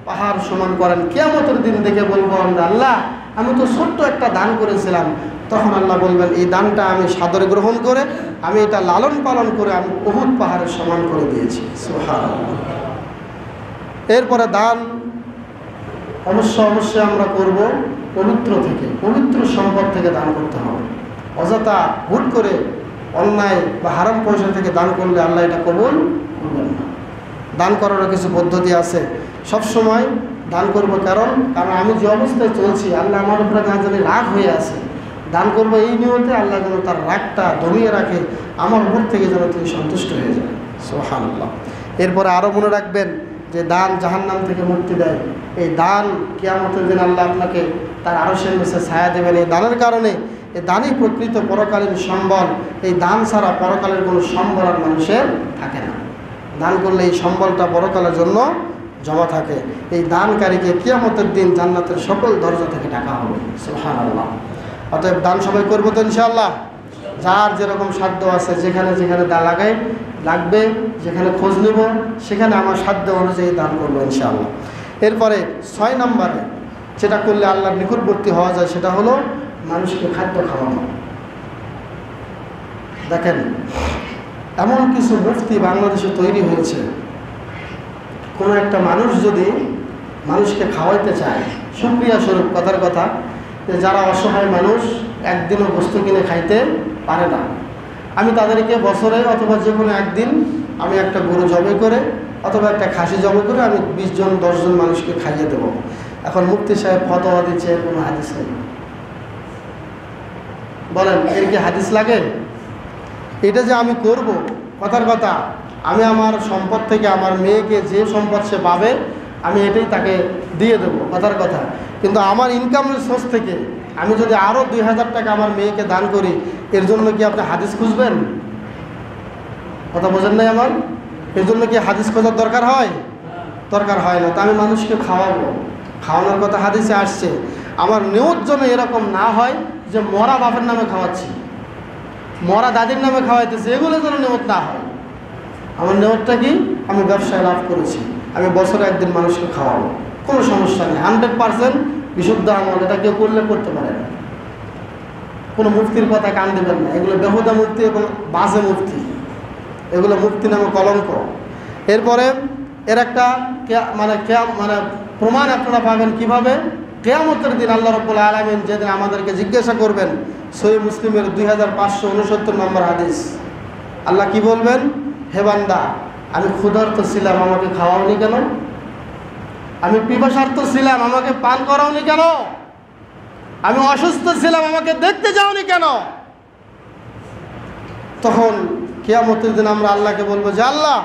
পাহাড় সমান করেন। কিয়ামতের দিন দেখে বলবো আমরা, আল্লাহ আমি তো ছোট্ট একটা দান করেছিলাম, তখন আল্লাহ বলবেন এই দানটা আমি সাদরে গ্রহণ করে আমি এটা লালন পালন করে আমি উহুদ পাহাড়ের সমান করে দিয়েছি। সুবহানাল্লাহ। এরপরে দান অবশ্যই আমরা করব পবিত্র সম্পদ থেকে দান করতে হবে। অযথা হুট করে অন্যায় বা হারাম পয়সা থেকে দান করলে আল্লাহ এটা কবুল করবেন না। দান করারও কিছু পদ্ধতি আছে। সবসময় দান করব কারণ আমি যে অবস্থায় চলছি আল্লাহ আমার উপরে না জানি রাগ হয়ে আছে, দান করবো এই নিয়তে আল্লাহ যেন তার রাগটা দমিয়ে রাখে, আমার উপর থেকে যেন তিনি সন্তুষ্ট হয়ে যায়। সুবহানাল্লাহ। এরপরে আরও মনে রাখবেন যে দান জাহান্নাম থেকে মুক্তি দেয়। এই দান কিয়ামতের দিন আল্লাহ আপনাকে তার আরশের নিচে ছায়া দেবেন। এই দানের কারণে, এই দানই প্রকৃত পরকালীন সম্বল। এই দান ছাড়া পরকালের কোনো সম্বল আর মানুষের থাকে না। দান করলে এই সম্বলটা পরকালের জন্য জমা থাকে। এই দানকারীকে কিয়ামতের দিন জান্নাতের সকল দরজা থেকে ডাকা হবে। সুবহানাল্লাহ। অতএব দান সবাই করবো তো ইনশাআল্লাহ। যার যেরকম সাধ্য আছে, যেখানে লাগবে, যেখানে খোঁজ নেব সেখানে আমার সাধ্য অনুযায়ী দান করবো ইনশাআল্লাহ। এরপরে 6 নম্বরে যেটা করলে আল্লাহর নিকটবর্তী হওয়া যায় সেটা হলো মানুষকে খাদ্য খাওয়ানো। দেখেন এমন কিছু মুফতি বাংলাদেশে তৈরি হয়েছে, কোনো একটা মানুষ যদি মানুষকে খাওয়াইতে চায়, শুকরিয়া স্বরূপ, কথার কথা, যে যারা অসহায় মানুষ একদিনও বস্তু কিনে খাইতে পারে না, আমি তাদেরকে বছরে অথবা যে কোনো একদিন আমি একটা গরু জবাই করে অথবা একটা খাসি জবাই করে আমি 20 জন 10 জন মানুষকে খাইয়ে দেবো। এখন মুফতি সাহেব ফতোয়া দিচ্ছে, এর কোনো হাদিস নেই। বলেন, এর কি হাদিস লাগে? এটা যে আমি করব, কথার কথা, আমি আমার সম্পদ থেকে আমার মেয়েকে যে সম্পদ সে পাবে আমি এটাই তাকে দিয়ে দেবো, কথার কথা। কিন্তু আমার ইনকামের সোর্স থেকে আমি যদি আরও 2000 টাকা আমার মেয়েকে দান করি, এর জন্য কি আপনি হাদিস খুঁজবেন? কথা বোঝেন নাই আমার? এর জন্য কি হাদিস খোঁজার দরকার হয়? দরকার হয় না। তো আমি মানুষকে খাওয়াবো, খাওয়ানোর কথা হাদিসে আসছে। আমার নিয়ত যেন এরকম না হয় যে মরা বাপের নামে খাওয়াচ্ছি, মরা দাদির নামে খাওয়াইতেছি, এগুলো যেন নিয়ত না হয়। আমার নিয়তটা কি? আমি ব্যবসায় লাভ করেছি, আমি বছরে একদিন মানুষকে খাওয়াবো, কোনো সমস্যা নেই, 100% বিশুদ্ধ আমল। এটা কেউ করলে করতে পারে না। কোনো মুফতির কথা কান দেবেন না, এগুলো বেহুদা মুফতি এবং বাজে মুফতি, এগুলো মুফতি নামে কলঙ্ক। এরপরে এর একটা মানে প্রমাণ আপনারা পাবেন কিভাবে? কিয়ামতের দিন আল্লাহ রাব্বুল আলামিন যেদিন আমাদেরকে জিজ্ঞাসা করবেন, সহিহ মুসলিমের 2569 নম্বর হাদিস, আল্লাহ কি বলবেন? হে বান্দা, আমি ক্ষুধার্ত ছিলাম, আমাকে খাওয়াওনি কেন? আমি পিপাসার্ত ছিলাম, আমাকে পান করাওনি কেন? আমি অসুস্থ ছিলাম, আমাকে দেখতে যাওনি কেন? তখন কিয়ামতের দিন আমরা আল্লাহকে বলবো যে আল্লাহ,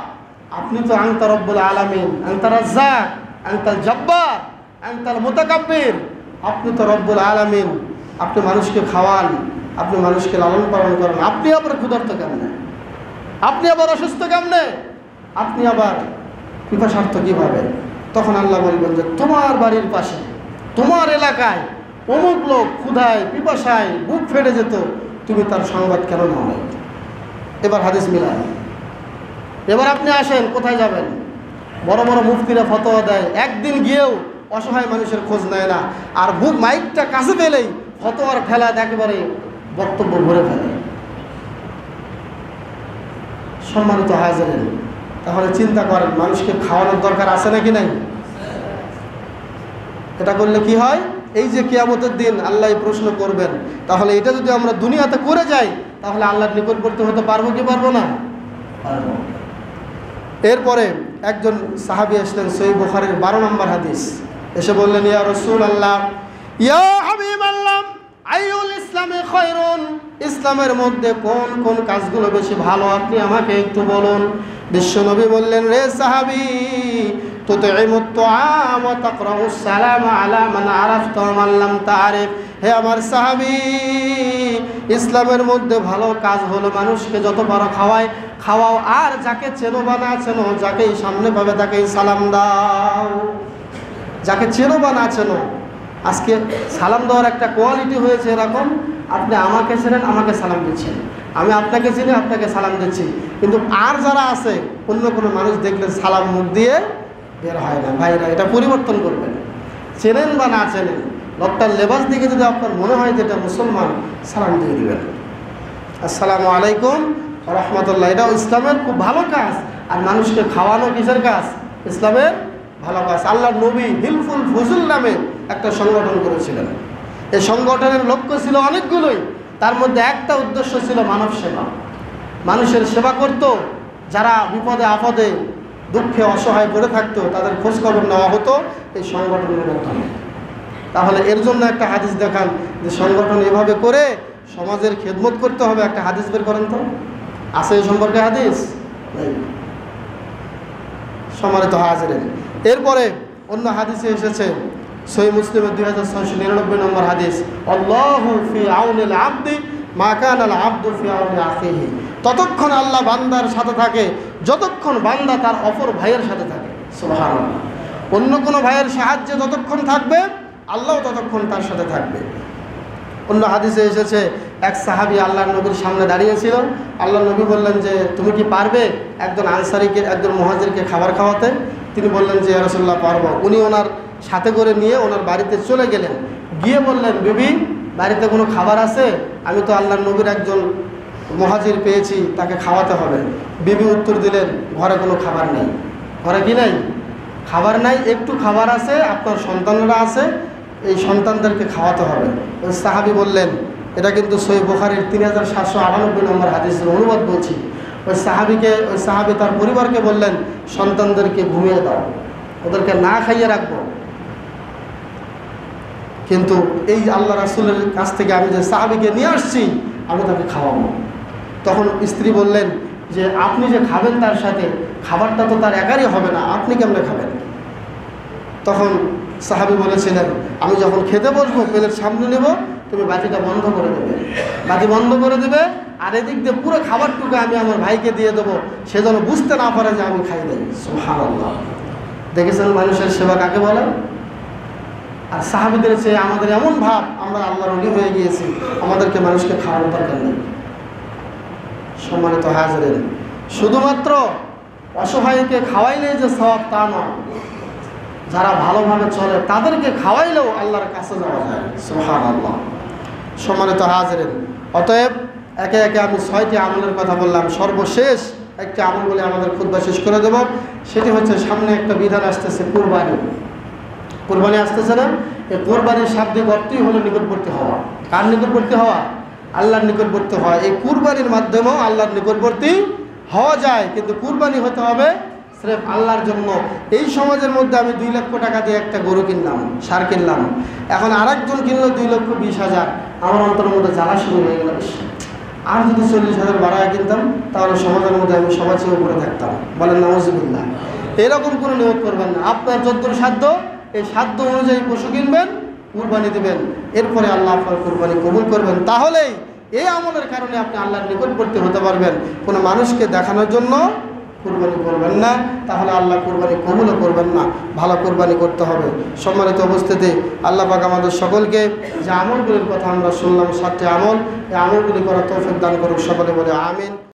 আপনি তো আনতা রব্বুল আলামিন, আনতা রাজ্জাক, আনতাল জব্বার, আনতাল মুতাকাব্বির, আপনি তো রব্বুল আলামিন, আপনি মানুষকে খাওয়ান, আপনি মানুষকে লালন পালন করেন, আপনি আবার ক্ষুধার্ত কেমনে? আপনি আবার অসুস্থ কেমনে? আপনি আবার পিপাসার্থ কিভাবে? তখন আল্লাহ বলবেন যে তোমার বাড়ির পাশে, তোমার এলাকায় অমুক লোক ক্ষুধায় পিপাসায় বুক ফেটে যেত, তুমি তার সংবাদ কেন নাও? এবার হাদিস মিলান। এবার আপনি আসেন, কোথায় যাবেন? বড় বড় মুফতিরা ফতোয়া দেয়, একদিন গিয়েও অসহায় মানুষের খোঁজ নেয় না, আর বুক মাইকটা কাছে পেলেই ফতোয়ার ফেলা একেবারে বক্তব্য ভরে ফেলে। সম্মানিত হাজিরিন, তাহলে চিন্তা করেন, মানুষকে খাওয়ানোর দরকার আছে নাকি নাই? এটা করলে কি হয়? এই যে কিয়ামতের দিন আল্লাহ প্রশ্ন করবেন, তাহলে এটা যদি আমরা দুনিয়াতে করে যাই তাহলে আল্লাহর নিকটবর্তী হতে পারবো কি পারবো না? পারবো। এরপরে একজন সাহাবী আসলেন, সহিহ বুখারীর 12 নম্বর হাদিস, এসে বললেন, ইয়া রাসূলুল্লাহ, ইয়া হাবিবাল্লাহ, আইউল ইসলামে খায়রুন, ইসলামের মধ্যে কোন কোন কাজগুলো বেশি ভালো আপনি আমাকে একটু বলুন। বিশ্বনবী বললেন, রে সাহাবী, তুতঈমুত তুআম ওয়া তাকরাউস সালাম আলা মান আরাফতা ওয়া মান লাম তা'রিফ। হে আমার সাহাবী, ইসলামের মধ্যে ভালো কাজ হলো মানুষকে যত পারো খাওয়াও, আর যাকে চেনো বা না চেনো, যাকেই সামনে পাবে তাকেই সালাম দাও। যাকে চেনো বা না চেনো, আজকে সালাম দেওয়ার একটা কোয়ালিটি হয়েছে এরকম, আপনি আমাকে চেনেন, আমাকে সালাম দিচ্ছেন, আমি আপনাকে চিনি, আপনাকে সালাম দিচ্ছি, কিন্তু আর যারা আছে অন্য কোনো মানুষ দেখলে সালাম মুখ দিয়ে বের হয় না। ভাইরা, এটা পরিবর্তন করবেন। চেনেন বা না চেনেন, লোকটার লেবাস দিকে যদি আপনার মনে হয় যে এটা মুসলমান, সালাম দিয়ে দেবেন, আসসালামু আলাইকুম ওয়া রাহমাতুল্লাহ। এটাও ইসলামের খুব ভালো কাজ। আর মানুষকে খাওয়ানো কিসের কাজ? ইসলামের ভালো কাজ। আল্লাহর নবী হিলফুল ফুজুল নামে একটা সংগঠন করেছিলেন। এই সংগঠনের লক্ষ্য ছিল অনেকগুলোই, তার মধ্যে একটা উদ্দেশ্য ছিল মানব সেবা। মানুষের সেবা করত, যারা বিপদে আপদে দুঃখে অসহায় পড়ে থাকতো তাদের খোঁজখবর নেওয়া হতো এই সংগঠনের মাধ্যমে। তাহলে এর জন্য একটা হাদিস দেখান যে সংগঠন এভাবে করে সমাজের খেদমত করতে হবে, একটা হাদিস বের করেন তো। আছে এই সম্পর্কে হাদিস? সম্মানিত হাজিরিন, এরপরে অন্য হাদিসে এসেছে, সহিহ মুসলিমের 2699 নম্বর হাদিস, আল্লাহু ফি আউনিল আবদি মা কানাল আবদু ফি আউনি আখিহি। ততক্ষণ আল্লাহ বান্দার সাথে থাকে যতক্ষণ বান্দা তার অপর ভাইয়ের সাথে থাকে। সুবহানাল্লাহ। অন্য কোনো ভাইয়ের সাহায্যে যতক্ষণ থাকবে আল্লাহও ততক্ষণ তার সাথে থাকবে। অন্য হাদিসে এসেছে, এক সাহাবী আল্লাহর নবীর সামনে দাঁড়িয়েছিল। আল্লাহর নবী বললেন যে তুমি কি পারবে একজন আনসারীকে, একজন মুহাজিরকে খাবার খাওয়াতে? তিনি বললেন যে ইয়া রাসূলুল্লাহ, পারবো। উনি ওনার সাথে করে নিয়ে ওনার বাড়িতে চলে গেলেন, গিয়ে বললেন, বিবি বাড়িতে কোনো খাবার আছে? আমি তো আল্লাহর নবীর একজন মুহাজির পেয়েছি, তাকে খাওয়াতে হবে। বিবি উত্তর দিলেন, ঘরে কোনো খাবার নেই। ঘরে কি নাই? খাবার নাই, একটু খাবার আছে, আপনার সন্তানরা আছে, এই সন্তানদেরকে খাওয়াতে হবে। ওই সাহাবী বললেন, এটা কিন্তু সহিহ বুখারীর 3798 নম্বর হাদিসের অনুবাদ বলছি। ওই সাহাবী তার পরিবারকে বললেন, সন্তানদেরকে ঘুমিয়ে দাও, ওদেরকে না খাইয়ে রাখবো। কিন্তু এই আল্লাহ রাসূলের কাছ থেকে আমি যে সাহাবীকে নিয়ে আসছি, আমি তাকে খাওয়াবো। তখন স্ত্রী বললেন যে আপনি যে খাবেন তার সাথে, খাবারটা তো তার একারই হবে না, আপনি কেমনে খাবেন? তখন সাহাবী বলেছিলেন, আমি যখন খেতে বসবো, প্লেট সামনে নেব, তুমি বাটিটা বন্ধ করে দেবে, বাটি বন্ধ করে দেবে, আর এদিক দিয়ে পুরো খাবারটুকু আমি আমার ভাইকে দিয়ে দেবো, সে যেন বুঝতে না পারে যে আমি খাই নাই। সুবহানাল্লাহ। দেখেছেন মানুষের সেবা কাকে বলে? আর সাহাবীদের চেয়ে আমাদের এমন ভাব, আমরা আল্লাহর ওলি হয়ে গিয়েছি, আমাদেরকে মানুষকে খাওয়ানোর দরকার নেই। সম্মানিত হাজিরিন, শুধুমাত্র অসহায়কে খাওয়াইলেই যে সওয়াব তা নয়, যারা ভালোভাবে চলে তাদেরকে খাওয়াইলেও আল্লাহর কাছে যাওয়া যায়। সুবহানাল্লাহ। সম্মানিত হাজিরিন, অতএব একে একে আমি 6টি আমলের কথা বললাম। সর্বশেষ একটি আমল বলে আমাদের খুতবা শেষ করে দেব। সেটি হচ্ছে, সামনে একটা বিধান আসতেছে, কুরবানি। কুরবানি আসতেছে না? এই কুরবানির শাব্দিক অর্থই হলো নিকটবর্তী হওয়া। কার নিকটবর্তী হওয়া? আল্লাহর নিকটবর্তী হওয়া। এই কুরবানির মাধ্যমেও আল্লাহর নিকটবর্তী হওয়া যায়, কিন্তু কুরবানি হতে হবে স্রেফ আল্লাহর জন্য। এই সমাজের মধ্যে আমি 2 লক্ষ টাকা দিয়ে একটা গরু কিনলাম, সার কিনলাম, এখন আরেকজন কিনলো 2,20,000, আমার অন্তরের মধ্যে জ্বালা শুরু হয়ে গেল। আর যদি 40,000 বাড়ায় কিনতাম, তাহলে সমাজের মধ্যে আমি সবার চেয়ে উপরে থাকতাম। বলেন নাউজুবিল্লাহ। এরকম কোনো নিয়োগ করবেন না। আপনার যতদূর সাধ্য, এই সাধ্য অনুযায়ী পশু কিনবেন, কুরবানি দেবেন, এরপরে আল্লাহ আপনার কুরবানি কবুল করবেন। তাহলেই এই আমলের কারণে আপনি আল্লাহর নিকটবর্তী হতে পারবেন। কোনো মানুষকে দেখানোর জন্য কুরবানি করবেন না, তাহলে আল্লাহ কুরবানি কবুলও করবেন না। ভালো কুরবানি করতে হবে। সম্মানিত উপস্থিতি, আল্লাহ পাক আমাদের সকলকে যে আমলগুলির কথা আমরা শুনলাম, 7টি আমল, এই আমলগুলি করার তৌফিক দান করুক। সকলে বলে আমিন।